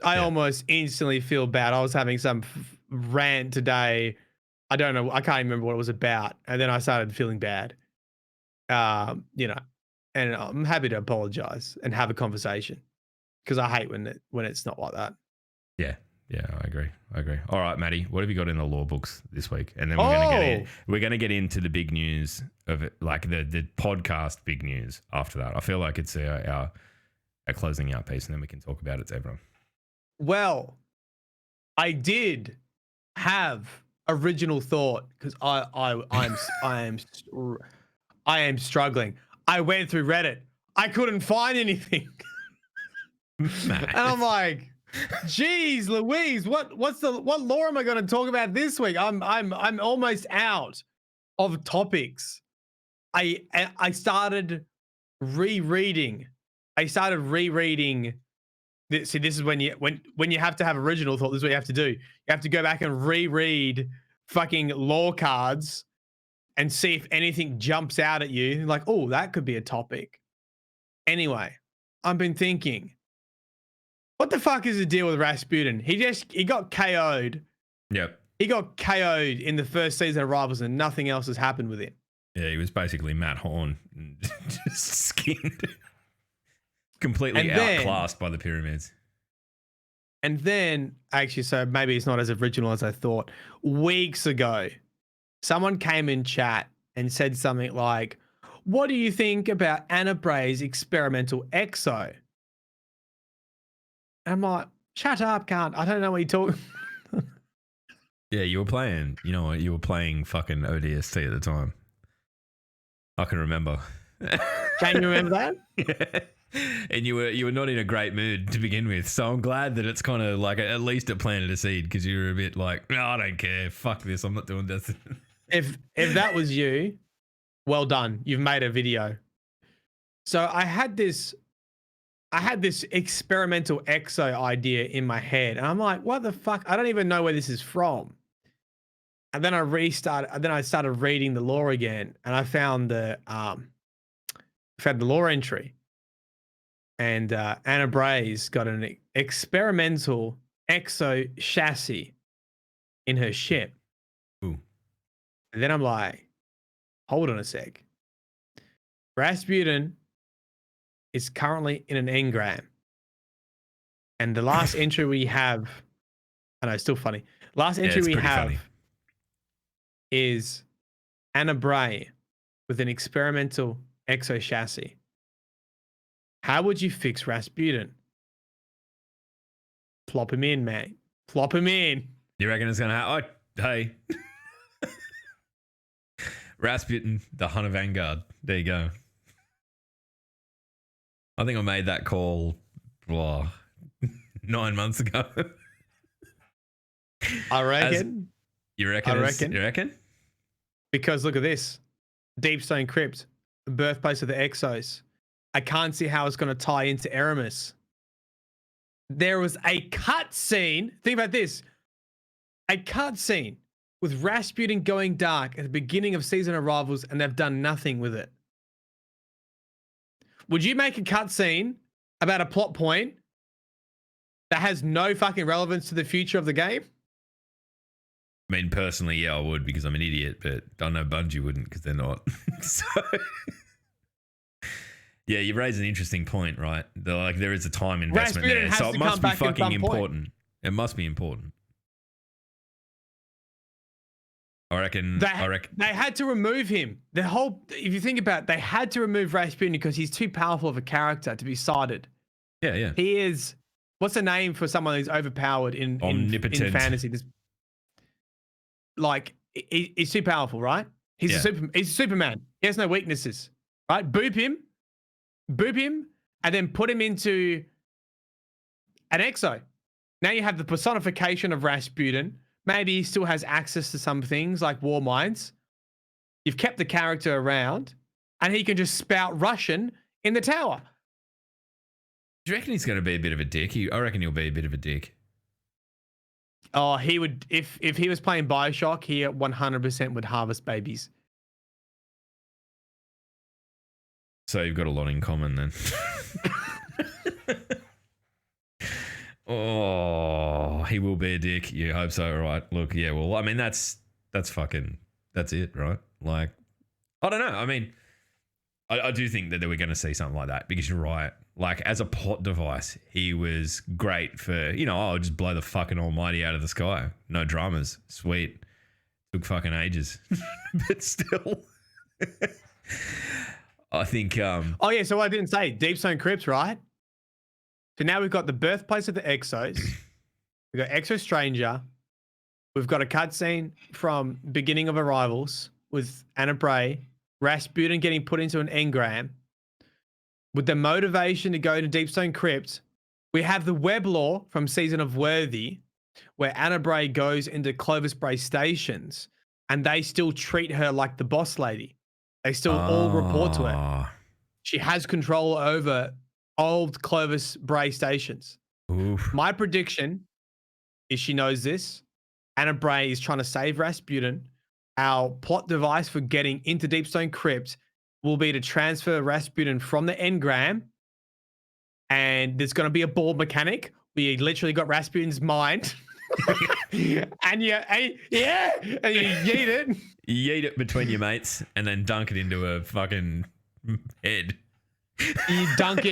I almost instantly feel bad. I was having some rant today. I don't know. I can't even remember what it was about. And then I started feeling bad. And I'm happy to apologize and have a conversation because I hate when it's not like that. Yeah, I agree. All right, Maddie, what have you got in the law books this week? And then we're gonna get into the big news of it, like the podcast big news after that. I feel like it's our closing out piece, and then we can talk about it to everyone. Well, I did have original thought because I am struggling. I went through Reddit. I couldn't find anything. And I'm like, geez, Louise, what law am I going to talk about this week? I'm almost out of topics. I started rereading. This is when you have to have original thought. This is what you have to do. You have to go back and reread fucking law cards and see if anything jumps out at you. Like, oh, that could be a topic. Anyway, I've been thinking, what the fuck is the deal with Rasputin? He got KO'd. Yep. He got KO'd in the first season of Rivals and nothing else has happened with him. Yeah, he was basically Matt Horn. Just skinned. Completely outclassed by the Pyramids. And then, actually, so maybe it's not as original as I thought. Weeks ago, someone came in chat and said something like, "What do you think about Anna Bray's experimental EXO?" And I'm like, "Shut up, cunt. I don't know what you're talking." Yeah, you were playing. You know what? You were playing fucking ODST at the time. I can remember. Can you remember that? Yeah. And you were not in a great mood to begin with, so I'm glad that it's kind of like at least it planted a seed because you were a bit like, no, I don't care, fuck this, I'm not doing this. If that was you, well done, you've made a video. So I had this experimental EXO idea in my head, and I'm like, what the fuck? I don't even know where this is from. And then I started reading the lore again, and I found the lore entry. And Anna Bray's got an experimental EXO chassis in her ship. Ooh. And then I'm like, hold on a sec. Rasputin is currently in an engram. And the last entry we have, I know, it's still funny. Last entry we have is Anna Bray with an experimental EXO chassis. How would you fix Rasputin? Plop him in, mate. Plop him in. You reckon it's going to happen? Oh, hey. Rasputin, the Hunter Vanguard. There you go. I think I made that call 9 months ago. I reckon. You reckon? You reckon? Because look at this. Deepstone Crypt, the birthplace of the Exos. I can't see how it's going to tie into Eramis. There was a cut scene. Think about this. A cut scene with Rasputin going dark at the beginning of season arrivals, and they've done nothing with it. Would you make a cut scene about a plot point that has no fucking relevance to the future of the game? I mean, personally, yeah, I would because I'm an idiot, but I know Bungie wouldn't because they're not. So... Yeah, you raise an interesting point, right? There is a time investment there, so it must be fucking important. It must be important. I reckon. They had to remove him. If you think about it, they had to remove Rasputin because he's too powerful of a character to be cited. Yeah. He is. What's the name for someone who's overpowered in fantasy? He's too powerful, right? He's a Superman. He has no weaknesses, right? Boop him, and then put him into an EXO. Now you have the personification of Rasputin. Maybe he still has access to some things like war minds. You've kept the character around, and he can just spout Russian in the tower. Do you reckon he's going to be a bit of a dick? I reckon he'll be a bit of a dick. Oh, he would. If he was playing Bioshock, he 100% would harvest babies. So you've got a lot in common then. Oh, he will be a dick. You hope so, right? Look, yeah, well, I mean, that's it, right? Like, I don't know. I mean, I do think that we're going to see something like that because you're right. Like, as a plot device, he was great for, I'll just blow the fucking almighty out of the sky. No dramas. Sweet. Took fucking ages. But still... I think... Oh, yeah, so I didn't say Deepstone Crypts, right? So now we've got the birthplace of the Exos. We've got Exo Stranger. We've got a cutscene from beginning of Arrivals with Anna Bray, Rasputin getting put into an engram. With the motivation to go to Deepstone Crypt, we have the web lore from Season of Worthy, where Anna Bray goes into Clovis Bray stations, and they still treat her like the boss lady. They still all report to her. She has control over old Clovis Bray stations. Oof. My prediction is she knows this. Anna Bray is trying to save Rasputin. Our plot device for getting into Deepstone Crypt will be to transfer Rasputin from the engram, and there's going to be a ball mechanic. We literally got Rasputin's mind. and you yeet it. You yeet it between your mates and then dunk it into a fucking head. You dunk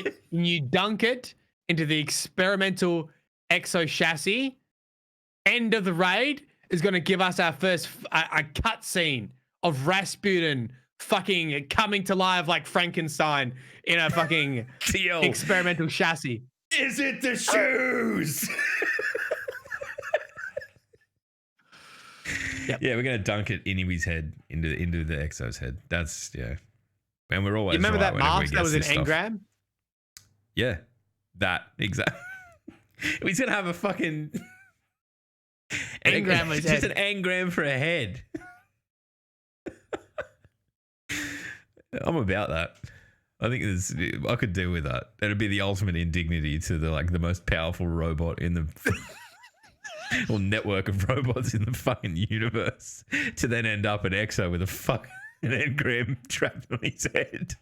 it into the experimental Exo chassis. End of the raid is going to give us our first a cut scene of Rasputin fucking coming to life like Frankenstein in a fucking experimental chassis. Is it the shoes? Yep. Yeah, we're gonna dunk it into his head, into the Exo's head. That's and we're always. You remember right that mask that was an stuff. engram? Yeah, that exactly. He's gonna have a fucking engram on his just head. an engram for a head. I'm about that. I think I could deal with that. That'd be the ultimate indignity to the most powerful robot in the or network of robots in the fucking universe to then end up an Exo with a fucking engram trapped on his head.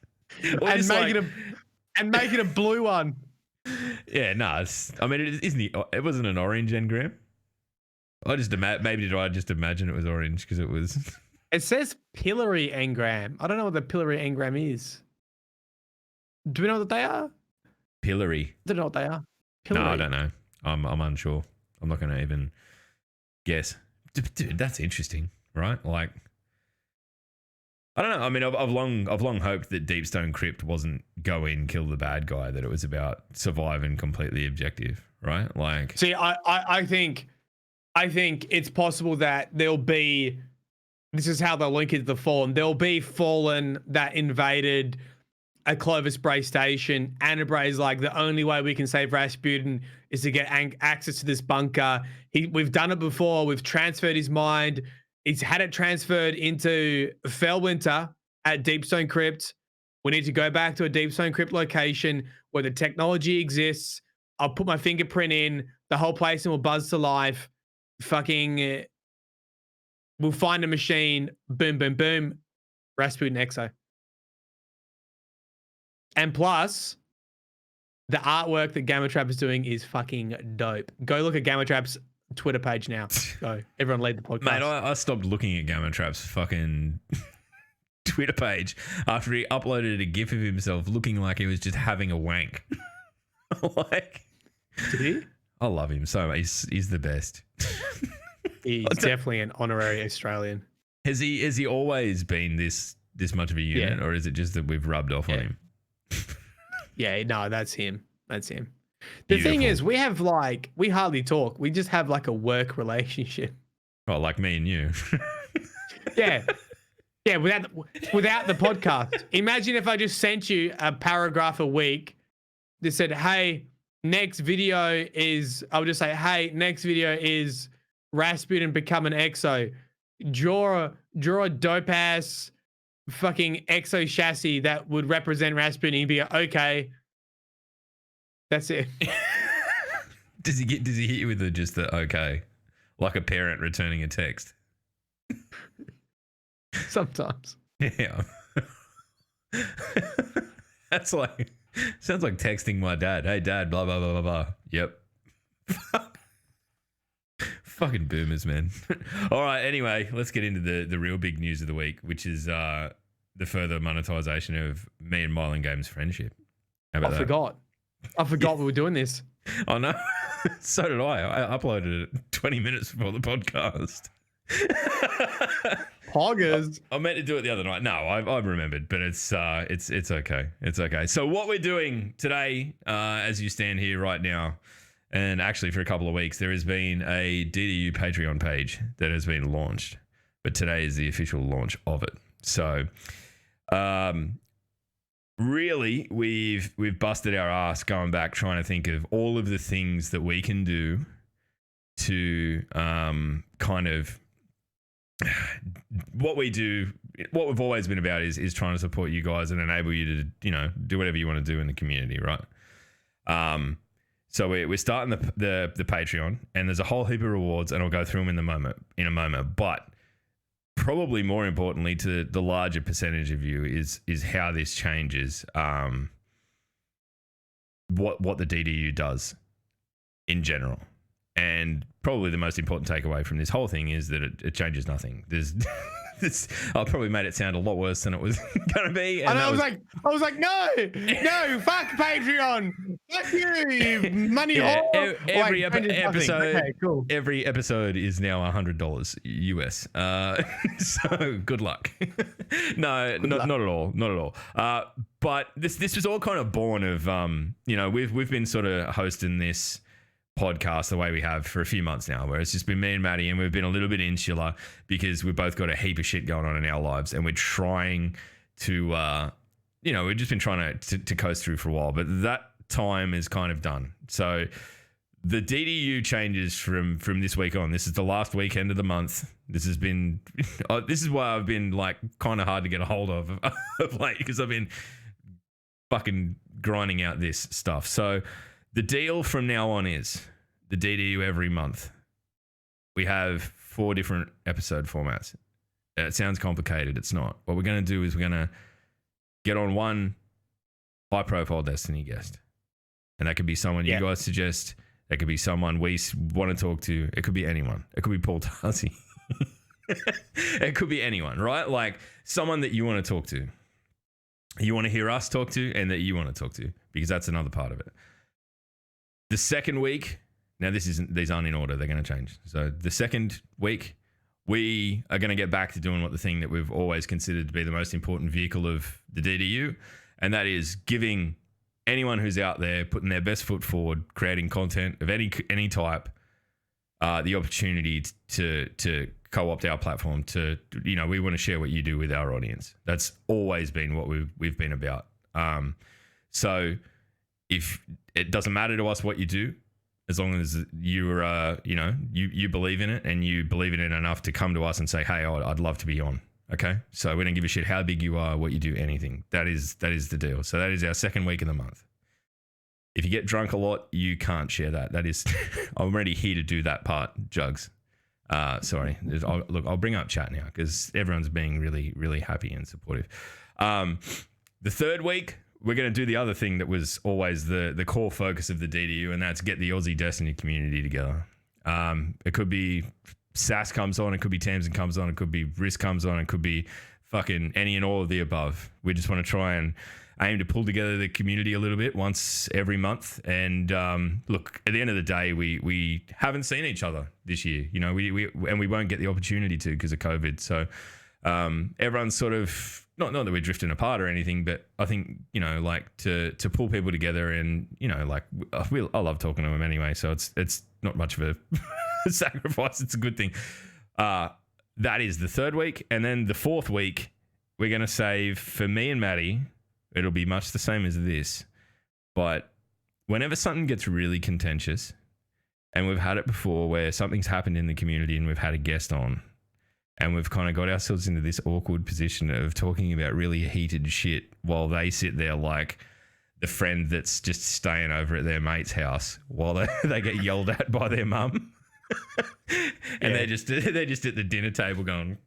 And make it a blue one. Yeah, no. I mean, it wasn't an orange engram. I just did I just imagine it was orange because it was. It says pillory engram. I don't know what the pillory engram is. Do we know what they are? Pillory. I don't know what they are. No, I don't know. I'm unsure. I'm not going to even guess. Dude, that's interesting, right? Like, I don't know. I mean, I've long hoped that Deepstone Crypt wasn't go in, kill the bad guy. That it was about survive and complete the objective, right? Like, see, I think it's possible that there'll be. This is how they'll link it to the Fallen. There'll be Fallen that invaded a Clovis Bray station. Anna Bray's like, the only way we can save Rasputin is to get access to this bunker. We've done it before. We've transferred his mind. He's had it transferred into Fellwinter at Deepstone Crypt. We need to go back to a Deepstone Crypt location where the technology exists. I'll put my fingerprint in. The whole place will buzz to life. Fucking... we'll find a machine. Boom, boom, boom. Rasputin Exo. And plus, the artwork that Gamma Trap is doing is fucking dope. Go look at Gamma Trap's Twitter page now. Go. Everyone lead the podcast. mate, I stopped looking at Gamma Trap's fucking Twitter page after he uploaded a GIF of himself looking like he was just having a wank. Like, Did he? I love him so much. He's the best. He's definitely an honorary Australian. Has he always been this much of a unit, or is it just that we've rubbed off on him? Yeah, no, that's him. That's him. The thing is, we hardly talk. We just have like a work relationship. Oh, like me and you. Yeah. Yeah, without the podcast. Imagine if I just sent you a paragraph a week that said, hey, next video is Rasputin become an Exo. Draw a dope ass fucking Exo chassis that would represent Rasputin. He'd be like, okay. That's it. Does he hit you with the okay? Like a parent returning a text? Sometimes. Yeah. That's like, sounds like texting my dad. Hey dad, blah blah blah blah blah. Yep. Fucking boomers, man. All right, anyway, let's get into the real big news of the week, which is the further monetization of me and Mylan Games' friendship. How about that? I forgot we were doing this. Oh no. So did I. I uploaded it 20 minutes before the podcast. Poggers. I meant to do it the other night. No, I've remembered, but it's okay. It's okay. So what we're doing today, as you stand here right now, and actually for a couple of weeks, there has been a DDU Patreon page that has been launched, but today is the official launch of it. So, really, we've busted our ass going back, trying to think of all of the things that we can do to kind of what we do. What we've always been about is trying to support you guys and enable you to, do whatever you want to do in the community, right? So we're starting the Patreon, and there's a whole heap of rewards, and I'll go through them in a moment. But probably more importantly to the larger percentage of you is how this changes what the DDU does in general. And probably the most important takeaway from this whole thing is that it changes nothing. I probably made it sound a lot worse than it was going to be. And I was like, no, fuck Patreon, fuck you money whore. Episode, okay, cool. every episode is now $100 US. So good luck. No, not at all, not at all. But this was all kind of born of we've been sort of hosting this podcast the way we have for a few months now, where it's just been me and Maddie, and we've been a little bit insular because we've both got a heap of shit going on in our lives, and we're trying to we've just been trying to coast through for a while, but that time is kind of done. So the DDU changes from this week on. This is the last weekend of the month. This has been this is why I've been like kind of hard to get a hold of late, because I've been fucking grinding out this stuff. So the deal from now on is the DDU every month. We have 4 different episode formats. It sounds complicated. It's not. What we're going to do is we're going to get on one high-profile Destiny guest. And that could be someone you guys suggest. That could be someone we want to talk to. It could be anyone. It could be Paul Darcy. It could be anyone, right? Like someone that you want to talk to. You want to hear us talk to, and that you want to talk to, because that's another part of it. The second week, now these aren't in order, they're going to change. So the second week, we are going to get back to doing what the thing that we've always considered to be the most important vehicle of the DDU, and that is giving anyone who's out there putting their best foot forward, creating content of any type, the opportunity to co-opt our platform. To we want to share what you do with our audience. That's always been what we've been about. So if it doesn't matter to us what you do, as long as you're you believe in it, and you believe in it enough to come to us and say, hey, I'd love to be on. Okay, so we don't give a shit how big you are, what you do, anything. That is the deal. So that is our second week of the month. If you get drunk a lot, you can't share that. That is, I'm already here to do that part, Jugs. Sorry. I'll bring up chat now because everyone's being really, really happy and supportive. The third week, we're going to do the other thing that was always the core focus of the DDU, and that's get the Aussie Destiny community together. It could be Sass comes on, it could be Tamsin comes on, it could be Risk comes on, it could be fucking any and all of the above. We just want to try and aim to pull together the community a little bit once every month. And look, at the end of the day, we haven't seen each other this year. We won't get the opportunity to because of COVID. So everyone's sort of not that we're drifting apart or anything, but I think like to pull people together, and I love talking to them anyway. So it's not much of a sacrifice. It's a good thing. That is the third week. And then the fourth week, we're going to save for me and Maddie. It'll be much the same as this, but whenever something gets really contentious, and we've had it before where something's happened in the community and we've had a guest on, and we've kind of got ourselves into this awkward position of talking about really heated shit while they sit there like the friend that's just staying over at their mate's house while they get yelled at by their mum. And they're just at the dinner table going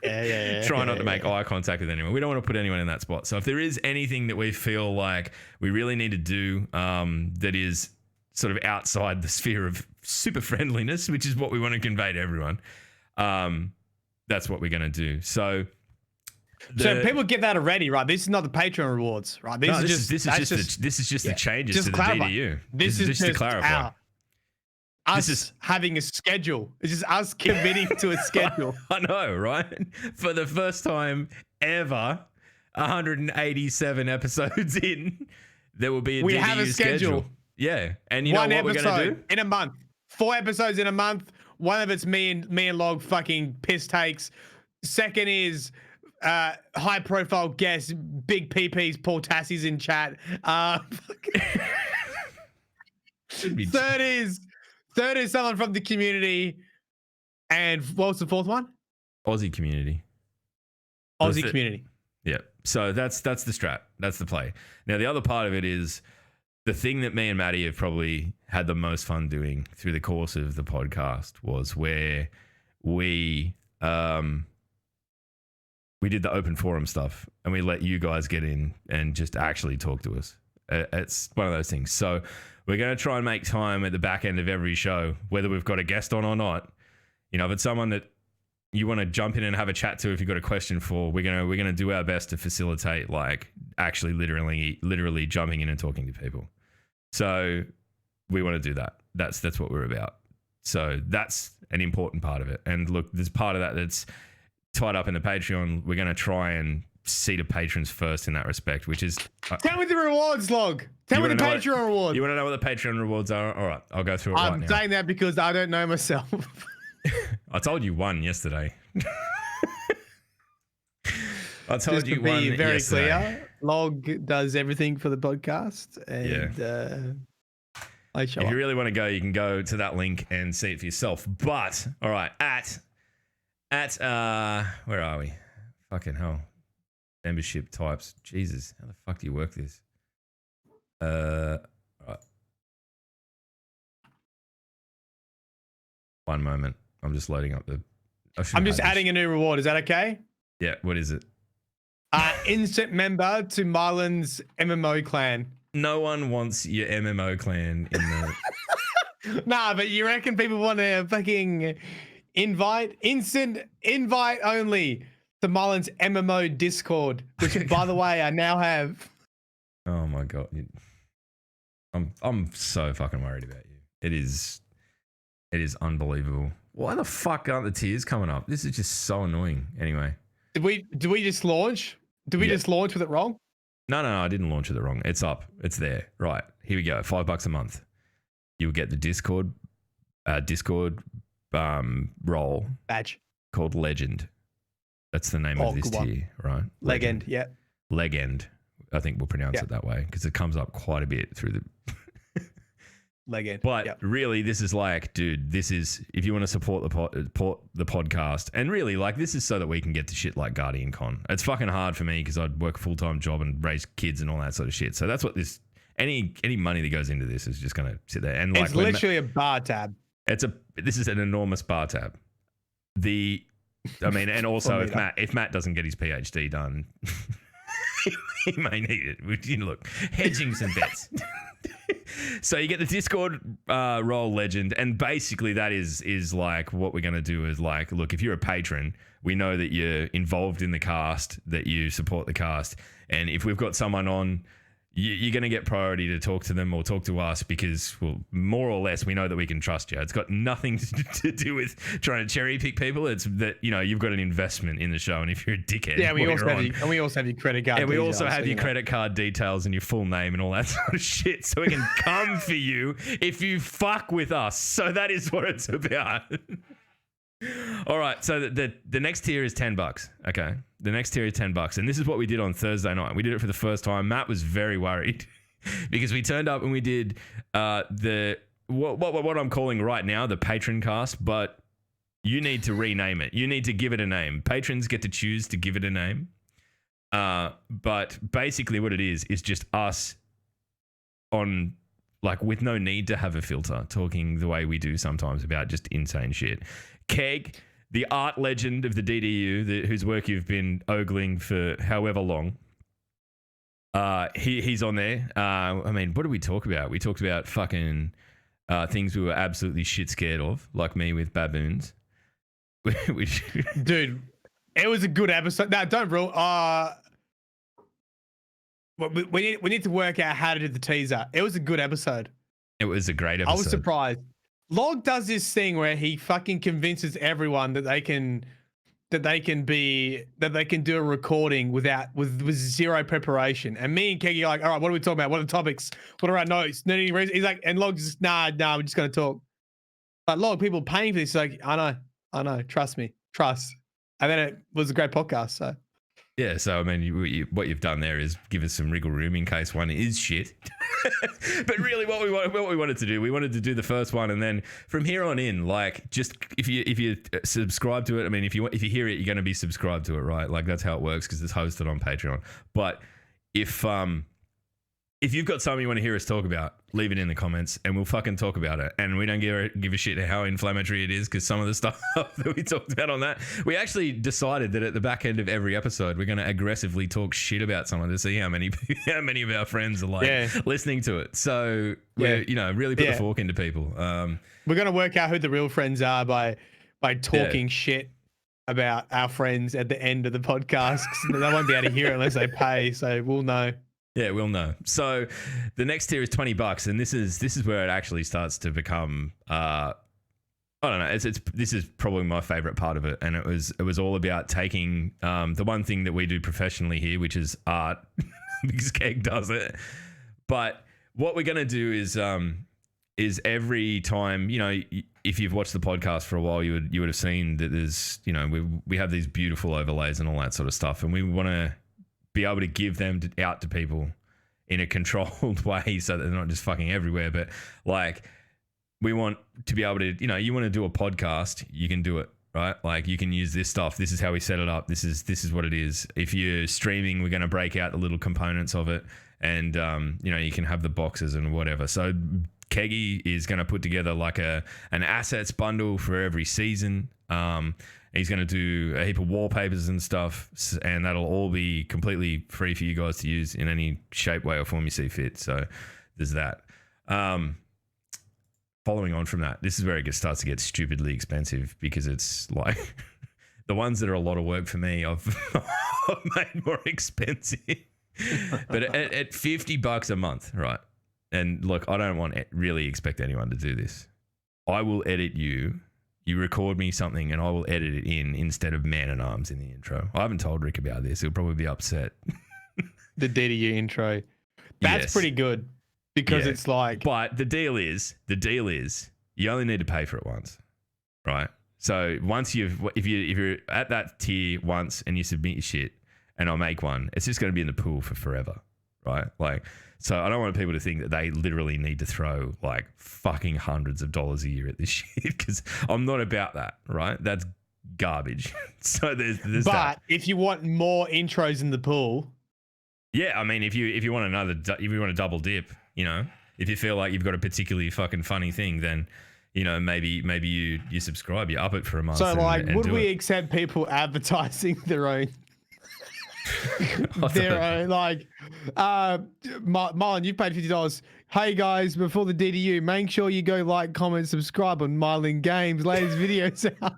try not to make eye contact with anyone. We don't want to put anyone in that spot. So if there is anything that we feel like we really need to do that is sort of outside the sphere of super friendliness, which is what we want to convey to everyone, that's what we're going to do. So people get that already, right? This is not the Patreon rewards, right? This is just the changes to the DDU. This is just to clarify. Us having a schedule. It's just us committing to a schedule. I know, right? For the first time ever, 187 episodes in, there will be a DDU have a schedule. Yeah, and you know what we're gonna do in a month. 4 episodes in a month. One of it's me and Log fucking piss takes. Second is high profile guests, big PPs, Paul Tassie's in chat. Third is someone from the community. And what's the fourth one? Aussie community. Aussie community. Yeah. So that's the strat. That's the play. Now, the other part of it is the thing that me and Maddie have probably had the most fun doing through the course of the podcast was where we did the open forum stuff and we let you guys get in and just actually talk to us. It's one of those things. So we're going to try and make time at the back end of every show, whether we've got a guest on or not. If it's someone that you want to jump in and have a chat to, if you've got a question for, we're gonna do our best to facilitate, like actually literally jumping in and talking to people. So we want to do that. That's what we're about. So that's an important part of it. And look, there's part of that that's tied up in the Patreon. We're going to try and see the patrons first in that respect, which is... Tell me the rewards, Log. Tell me the Patreon rewards. You want to know what the Patreon rewards are? All right, I'll go through it right now. I'm saying that because I don't know myself. I told you one yesterday. I told Just you to be one very yesterday. clear, Log does everything for the podcast, and I show If up. you really want to go, you can go to that link and see it for yourself. But all right, at where are we? Fucking hell. Membership types. Jesus, how the fuck do you work this? Right. One moment. I'm just loading up the... I'm just adding a new reward. Is that okay? Yeah, what is it? Instant member to Marlon's MMO clan. No one wants your MMO clan in the... Nah, but you reckon people want to fucking instant invite only to Marlon's MMO Discord, which by the way, I now have. Oh my God. I'm so fucking worried about you. It is unbelievable. Why the fuck aren't the tears coming up? This is just so annoying. Anyway. Did we just launch? Did we just launch with it wrong? No, I didn't launch with it wrong. It's up. It's there. Right. Here we go. $5 a month. You'll get the Discord role Badge. called Legend. That's the name of this good one. tier, right? Legend, yeah. Legend. I think we'll pronounce it that way because it comes up quite a bit through the... Legend. But really, this is like, dude, this is, if you want to support the podcast, and really, like, this is so that we can get to shit like Guardian Con. It's fucking hard for me because I'd work a full-time job and raise kids and all that sort of shit. So that's what this, any money that goes into this is just going to sit there. And like, it's literally a bar tab. This is an enormous bar tab. And also if Matt doesn't get his PhD done, he may need it. You know, look, hedging some bets. So you get the Discord role Legend, and basically that is like what we're going to do is like, look, if you're a patron, we know that you're involved in the cast, that you support the cast, and if we've got someone on, you're going to get priority to talk to them or talk to us because, well, more or less, we know that we can trust you. It's got nothing to do with trying to cherry pick people. It's that, you know, you've got an investment in the show, and if you're a dickhead, yeah, we also have your credit card. And we also details, have your credit card details and your full name and all that sort of shit, so we can come for you if you fuck with us. So that is what it's about. All right, so the next tier is $10. Okay, the next tier is $10, and this is what we did on Thursday night. We did it for the first time. Matt was very worried because we turned up and we did what I'm calling right now the patron cast, but you need to rename it. You need to give it a name. Patrons get to choose to give it a name. But basically what it is just us on, like, with no need to have a filter, talking the way we do sometimes about just insane shit. Keg, the art legend of the DDU, whose work you've been ogling for however long. He's on there. I mean, what did we talk about? We talked about fucking things we were absolutely shit scared of, like me with baboons. Dude, it was a good episode. No, don't rule. We need to work out how to do the teaser. It was a good episode. It was a great episode. I was surprised. Log does this thing where he fucking convinces everyone that they can do a recording with zero preparation. And me and Keggy are like, all right, what are we talking about? What are the topics? What are our notes? He's like, and Log's just, nah, we're just gonna talk. But Log, people paying for this, like, I know, trust me, trust. And then it was a great podcast. So yeah, so I mean, what you've done there is give us some wriggle room in case one is shit. But really, what we wanted to do, we wanted to do the first one, and then from here on in, like, just if you subscribe to it, I mean, if you hear it, you're going to be subscribed to it, right? Like, that's how it works because it's hosted on Patreon. But if you've got something you want to hear us talk about, leave it in the comments and we'll fucking talk about it. And we don't give a shit how inflammatory it is because some of the stuff that we talked about on that, we actually decided that at the back end of every episode, we're going to aggressively talk shit about someone to see how many of our friends are like listening to it. So we're, really put the fork into people. We're going to work out who the real friends are by talking shit about our friends at the end of the podcast. 'Cause they won't be able to hear it unless they pay, so we'll know. Yeah, we'll know. So the next tier is $20, and this is where it actually starts to become. I don't know. This is probably my favorite part of it, and it was all about taking the one thing that we do professionally here, which is art, because Keg does it. But what we're gonna do is every time, you know, if you've watched the podcast for a while, you would have seen that there's, you know, we have these beautiful overlays and all that sort of stuff, and we want to be able to give them out to people in a controlled way so that they're not just fucking everywhere. But like, we want to be able to, you know, you want to do a podcast, you can do it, right? Like, you can use this stuff. This is how we set it up. This is what it is. If you're streaming, we're going to break out the little components of it, and you know, you can have the boxes and whatever. So Keggy is going to put together like an assets bundle for every season. He's going to do a heap of wallpapers and stuff, and that'll all be completely free for you guys to use in any shape, way, or form you see fit. So there's that. Following on from that, this is where it starts to get stupidly expensive, because it's like the ones that are a lot of work for me, I've made more expensive. But at $50 a month, right? And look, I don't really expect anyone to do this. I will edit you. You record me something and I will edit it in instead of Man at Arms in the intro. I haven't told Rick about this. He'll probably be upset. The DDU intro. That's Yes. pretty good, because it's like, But the deal is you only need to pay for it once, right? So once if you're at that tier once and you submit your shit and I make one, it's just going to be in the pool for forever, right? Like, so I don't want people to think that they literally need to throw like fucking hundreds of dollars a year at this shit, because I'm not about that, right? That's garbage. So there's but that. if you want more intros in the pool, Yeah, I mean, if you want if you want to double dip, you know, if you feel like you've got a particularly fucking funny thing, then, you know, maybe you subscribe, you up it for a month. so like, and would do we it. accept people advertising their own? Their own, like, Marlon, you paid $50. Hey guys, before the DDU, make sure you go like, comment, subscribe on Marlon Games' latest videos out.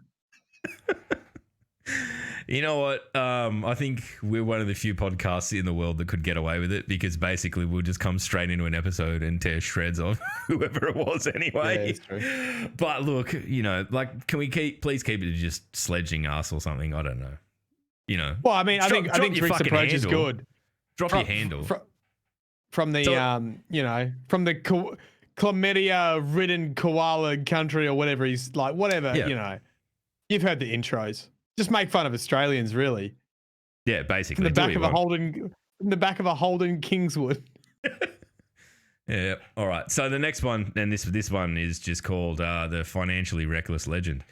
You know what? I think we're one of the few podcasts in the world that could get away with it, because basically we'll just come straight into an episode and tear shreds off whoever it was anyway. Yeah, that's true. But look, you know, like, can we please keep it to just sledging us or something? I don't know. You know, Well, I mean, I think drop your Rick's fucking approach is handle. good. drop your handle. From the So- you know, from the chlamydia-ridden koala country or whatever he's like, whatever, Yeah. you know. You've heard the intros. Just make fun of Australians, really. Yeah, From basically. the Do back what of you a want. Holden Kingswood. Yeah. All right. So the next one, and this one is just called the Financially Reckless Legend.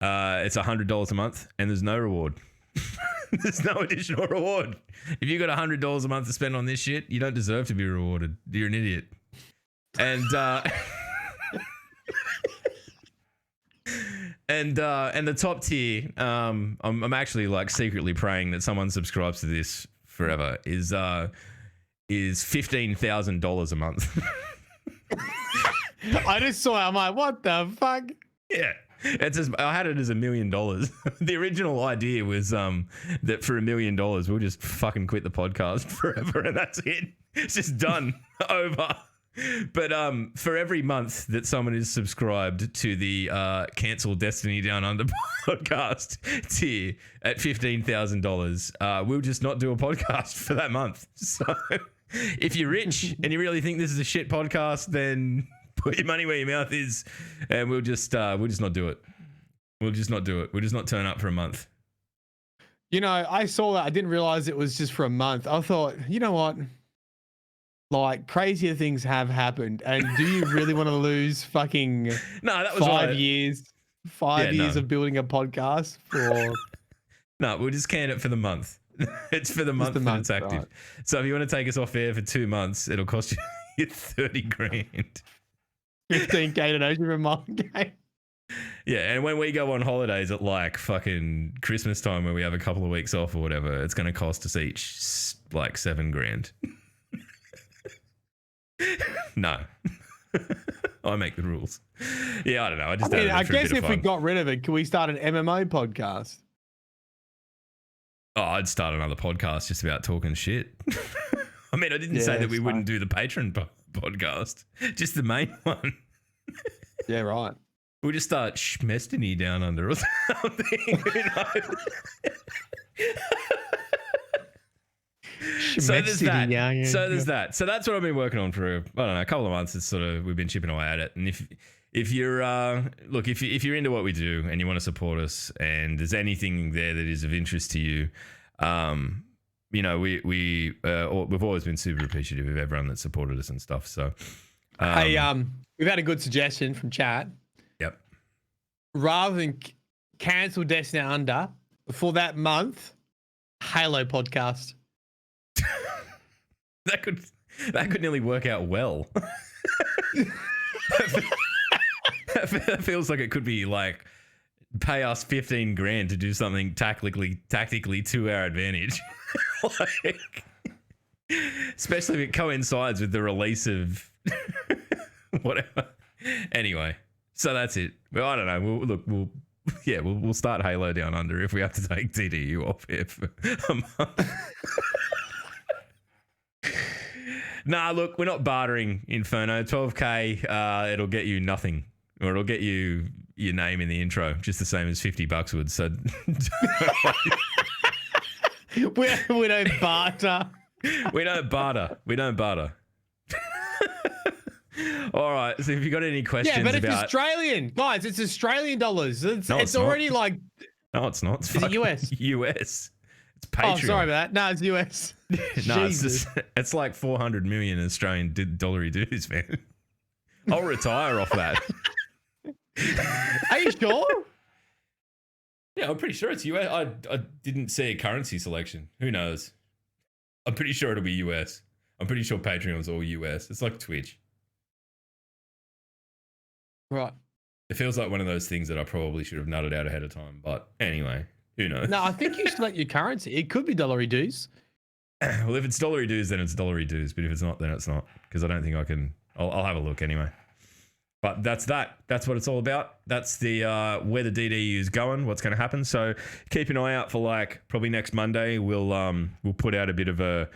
It's $100 a month, and there's no reward. There's no additional reward. If you got $100 a month to spend on this shit, you don't deserve to be rewarded. You're an idiot. And and the top tier, I'm actually like secretly praying that someone subscribes to this forever, is $15,000 a month. I just saw it. I'm like, what the fuck? Yeah. I had it as $1 million. The original idea was that for $1 million we'll just fucking quit the podcast forever and that's it. It's just done. Over. But for every month that someone is subscribed to the Cancel Destiny Down Under podcast tier at $15,000, we'll just not do a podcast for that month. So if you're rich and you really think this is a shit podcast, then put your money where your mouth is, and we'll just not do it. We'll just not do it. We'll just not turn up for a month. You know, I saw that. I didn't realize it was just for a month. I thought, you know what? Like, crazier things have happened. And do you really want to lose fucking No, that was 5 right. years? Yeah, Five years no. of building a podcast for No, we'll just can it for the month. It's for the month the that month, it's active. right. So if you want to take us off air for 2 months, it'll cost you 30 grand. 15K donation from Marlon Game. Yeah, and when we go on holidays at like fucking Christmas time where we have a couple of weeks off or whatever, it's going to cost us each like 7 grand. No. I make the rules. Yeah, I don't know. I just I mean, added it I for a guess bit of if we fun. got rid of it, can we start an MMO podcast? Oh, I'd start another podcast just about talking shit. I mean, I didn't say that we wouldn't do the Patreon podcast, just the main one. Yeah, right. We'll just start Schmestiny down under or something. Who knows? So there's that. There's that. So that's what I've been working on for, I don't know, a couple of months. It's sort of, we've been chipping away at it. And if you're if you're into what we do and you want to support us and there's anything there that is of interest to you, you know, we've always been super appreciative of everyone that supported us and stuff. So hey, we've had a good suggestion from chat. Yep. Rather than cancel Destiny Under for that month, Halo podcast. That could nearly work out well. That feels like it could be like pay us $15,000 to do something tactically to our advantage. Like, especially if it coincides with the release of whatever. Anyway, so that's it. Well, I don't know. We'll start Halo Down Under if we have to take TDU off here for a month. Nah, look, we're not bartering, Inferno. 12K, it'll get you nothing. Or it'll get you your name in the intro, just the same as $50 would. So we don't barter. We don't barter. All right. So if you got any questions about... Yeah, but it's Australian. Guys, it's Australian dollars. It's already not. like... No, it's not. It's Is it US? US. It's Patreon. Oh, sorry about that. No, it's US. No, it's like 400 million Australian dollary dues, man. I'll retire off that. Are you sure? Yeah, I'm pretty sure it's US. I didn't see a currency selection. Who knows? I'm pretty sure it'll be US. I'm pretty sure Patreon's all US. It's like Twitch. Right. It feels like one of those things that I probably should have nutted out ahead of time. But anyway, who knows? No, I think you select your currency. It could be dollary dues. Well, if it's dollary dues, then it's dollary dues. But if it's not, then it's not. Because I don't think I can. I'll have a look anyway. But that's that. That's what it's all about. That's the where the DDU is going. What's going to happen. So keep an eye out for like probably next Monday. We'll put out a bit of a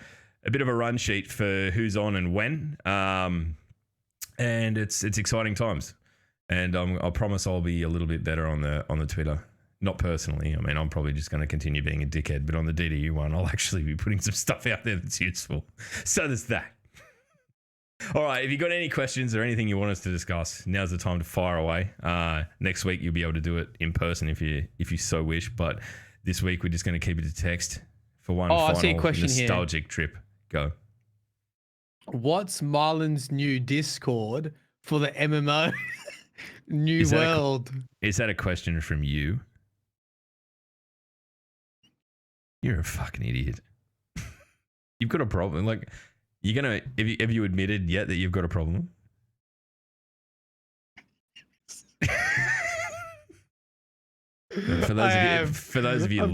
run sheet for who's on and when. And it's exciting times. And I promise I'll be a little bit better on the Twitter. Not personally. I mean, I'm probably just going to continue being a dickhead. But on the DDU one, I'll actually be putting some stuff out there that's useful. So there's that. All right. If you got any questions or anything you want us to discuss, now's the time to fire away. Next week you'll be able to do it in person if you so wish. But this week we're just going to keep it to text for one final I see a question nostalgic here. trip. Go. What's Marlon's new Discord for the MMO New World? Is that a question from you? You're a fucking idiot. You've got a problem. Like, you're gonna have you admitted yet that you've got a problem? For those of you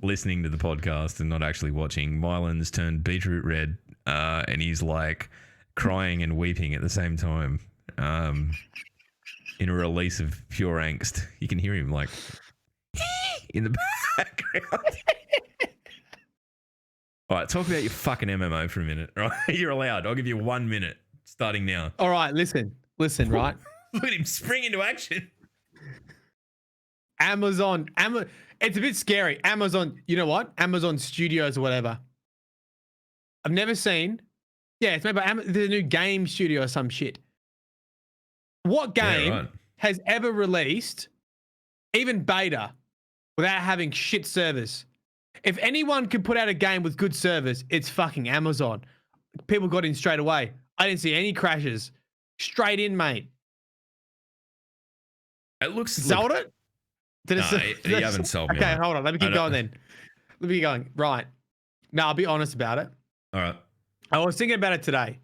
listening to the podcast and not actually watching, Mylan's turned beetroot red, and he's like crying and weeping at the same time. In a release of pure angst, you can hear him like in the background. All right, talk about your fucking MMO for a minute. Right, you're allowed. I'll give you 1 minute starting now. All right, listen, right? Look at him spring into action. Amazon. It's a bit scary. Amazon. You know what? Amazon Studios or whatever. I've never seen. Yeah, it's made by the new game studio or some shit. What game has ever released, even beta, without having shit servers? If anyone can put out a game with good servers, it's fucking Amazon. People got in straight away. I didn't see any crashes. Straight in, mate. It looks... Sold it? You haven't sold me. Okay, hold on. Let me keep going then. Let me keep going. Right. Now, I'll be honest about it. All right. I was thinking about it today.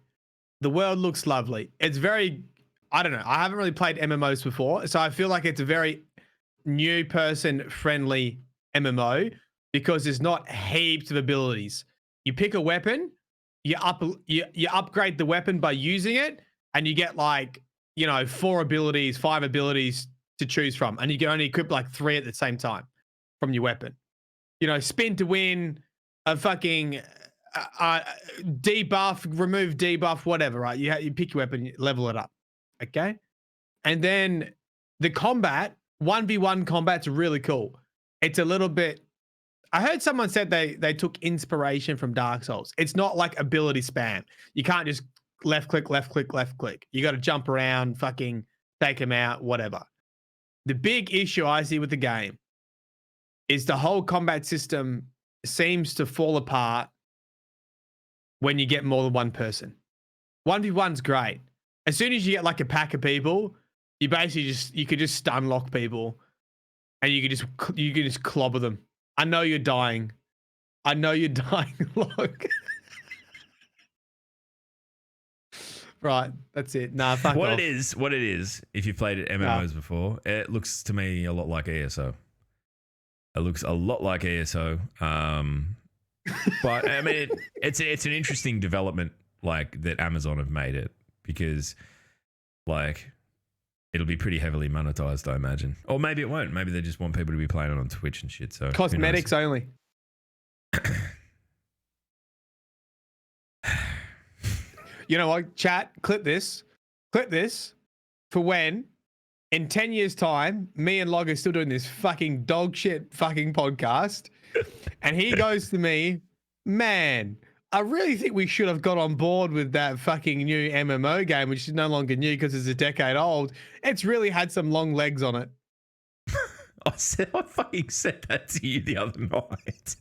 The world looks lovely. It's very... I don't know. I haven't really played MMOs before, so I feel like it's a very new person friendly MMO because there's not heaps of abilities. You pick a weapon, you upgrade the weapon by using it, and you get like, 4 abilities, 5 abilities to choose from, and you can only equip like 3 at the same time from your weapon. spin to win, a fucking debuff, remove debuff, whatever, right? You pick your weapon, you level it up, okay? And then the combat, 1v1 combat's really cool. It's a little bit. I heard someone said they took inspiration from Dark Souls. It's not like ability spam. You can't just left click, left click, left click. You got to jump around, fucking take them out, whatever. The big issue I see with the game is the whole combat system seems to fall apart when you get more than one person. 1v1's great. As soon as you get like a pack of people, you basically you could just stun lock people and you could just clobber them. I know you're dying. Look. Right, that's it. Nah, fuck what off. it is, if you've played MMOs before, it looks to me a lot like ESO. It looks a lot like ESO. But I mean, it's an interesting development, like, that Amazon have made it, because, like, it'll be pretty heavily monetized, I imagine. Or maybe it won't. Maybe they just want people to be playing it on Twitch and shit. So Cosmetics only. You know what? Chat, clip this for when in 10 years' time, me and Log are still doing this fucking dog shit fucking podcast. And he goes to me, man, I really think we should have got on board with that fucking new MMO game, which is no longer new because it's a decade old. It's really had some long legs on it. I fucking said that to you the other night.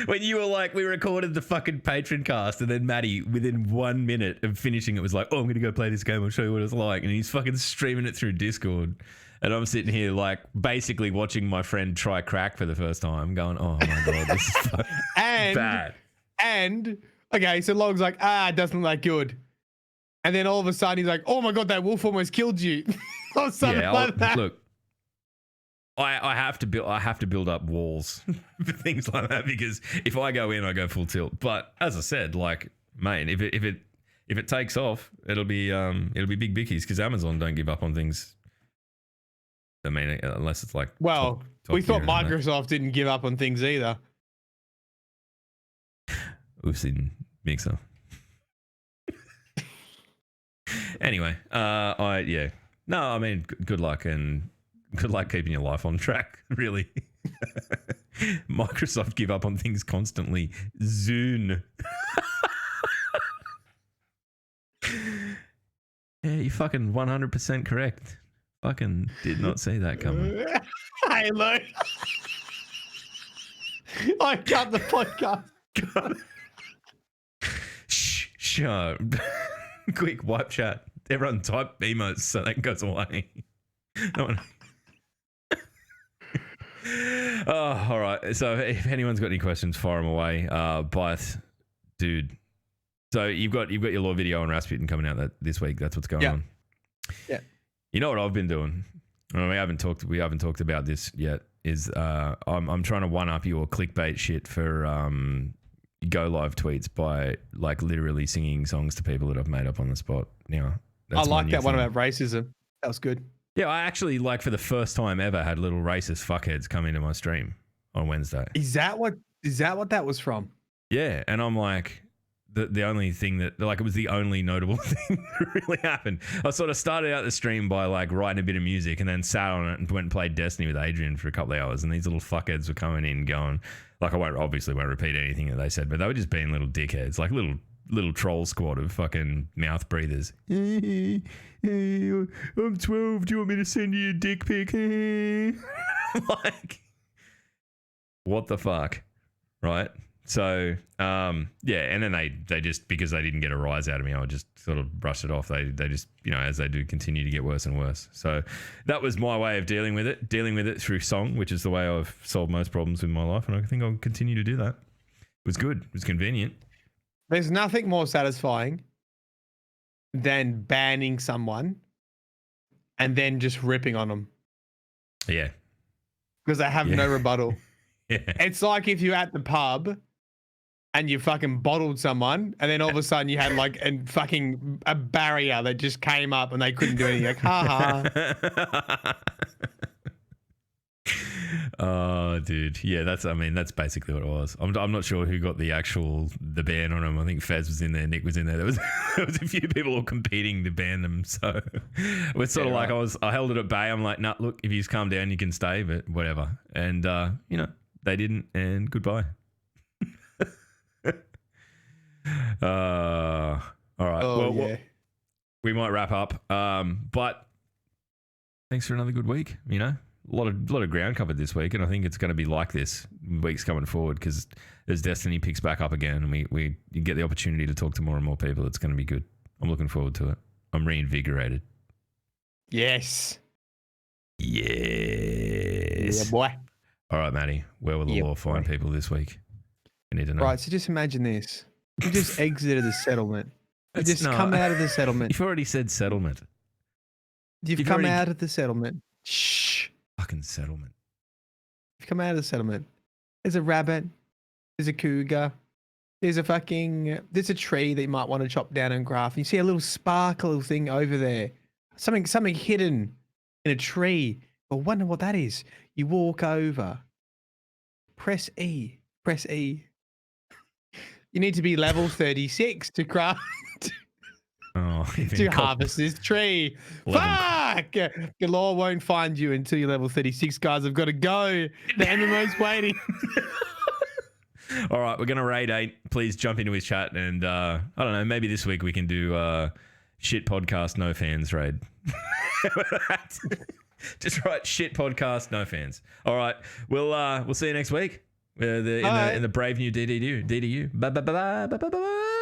When you were like, we recorded the fucking patron cast, and then Matty, within 1 minute of finishing it, was like, oh, I'm going to go play this game. I'll show you what it's like. And he's fucking streaming it through Discord. And I'm sitting here, like, basically watching my friend try crack for the first time, going, oh my God, this is fucking bad. And, okay, so Log's like, it doesn't look that good. And then all of a sudden he's like, oh my God, that wolf almost killed you. Or something like that. Look, I have to build up walls for things like that, because if I go in, I go full tilt. But as I said, like, mate, if it takes off, it'll be big bickies, because Amazon don't give up on things. I mean, unless it's like, well, we thought Microsoft didn't give up on things either. We've seen Mixer. Anyway, no, I mean, good luck, and good luck keeping your life on track, really. Microsoft give up on things constantly. Zune. Yeah, you're fucking 100% correct. Fucking did not see that coming. Halo. I cut the podcast. Shh. Quick, wipe chat. Everyone type emotes so that goes away. No one. Oh, all right. So if anyone's got any questions, fire them away. But dude, so you've got your law video on Rasputin coming out this week. That's what's going on. Yeah. You know what I've been doing? I mean, we haven't talked about this yet. Is I'm trying to one up your clickbait shit for go live tweets by, like, literally singing songs to people that I've made up on the spot. Now, I like that one about racism. That was good. Yeah, I actually, like, for the first time ever, had little racist fuckheads come into my stream on Wednesday. Is that what that was from? Yeah, and I'm like, the only thing that, like, it was the only notable thing that really happened. I sort of started out the stream by, like, writing a bit of music and then sat on it and went and played Destiny with Adrian for a couple of hours, and these little fuckheads were coming in going, like, I obviously won't repeat anything that they said, but they were just being little dickheads, like little troll squad of fucking mouth breathers. Hey, I'm 12. Do you want me to send you a dick pic? Like, what the fuck, right? So, yeah, and then they just, because they didn't get a rise out of me, I would just sort of brush it off. They just, as they do, continue to get worse and worse. So that was my way of dealing with it through song, which is the way I've solved most problems in my life, and I think I'll continue to do that. It was good. It was convenient. There's nothing more satisfying than banning someone and then just ripping on them. Yeah. Because they have no rebuttal. Yeah. It's like if you're at the pub and you fucking bottled someone, and then all of a sudden you had like a barrier that just came up and they couldn't do anything. Like, ha ha. Oh, dude. Yeah, that's basically what it was. I'm not sure who got the ban on him. I think Fez was in there, Nick was in there. There was a few people all competing to ban them. So we're sort of like, I held it at bay. I'm like, nah, look, if you just calm down, you can stay, but whatever. And they didn't, and goodbye. All right. Well, we might wrap up. But thanks for another good week. A lot of ground covered this week, and I think it's going to be like this weeks coming forward because as Destiny picks back up again, and we get the opportunity to talk to more and more people, it's going to be good. I'm looking forward to it. I'm reinvigorated. Yes. Yes. Yeah, boy. All right, Matty. Where will the law find people this week? You need to know. Right. So just imagine this: you just exited the settlement. You just come out of the settlement. You've already said settlement. You've come out of the settlement. Shh. Fucking settlement. You've come out of the settlement. There's a rabbit. There's a cougar. There's a tree that you might want to chop down and graft. You see a little sparkle thing over there. Something hidden in a tree. I wonder what that is. You walk over. Press E. Press E. You need to be level 36 to craft. To harvest this tree. Fuck! The law won't find you until you're level 36, guys. I've got to go. The MMO's waiting. All right, we're going to raid 8. Please jump into his chat and, I don't know, maybe this week we can do shit podcast, no fans raid. Just write shit podcast, no fans. All right, we'll see you next week in the brave new DDU. Bye.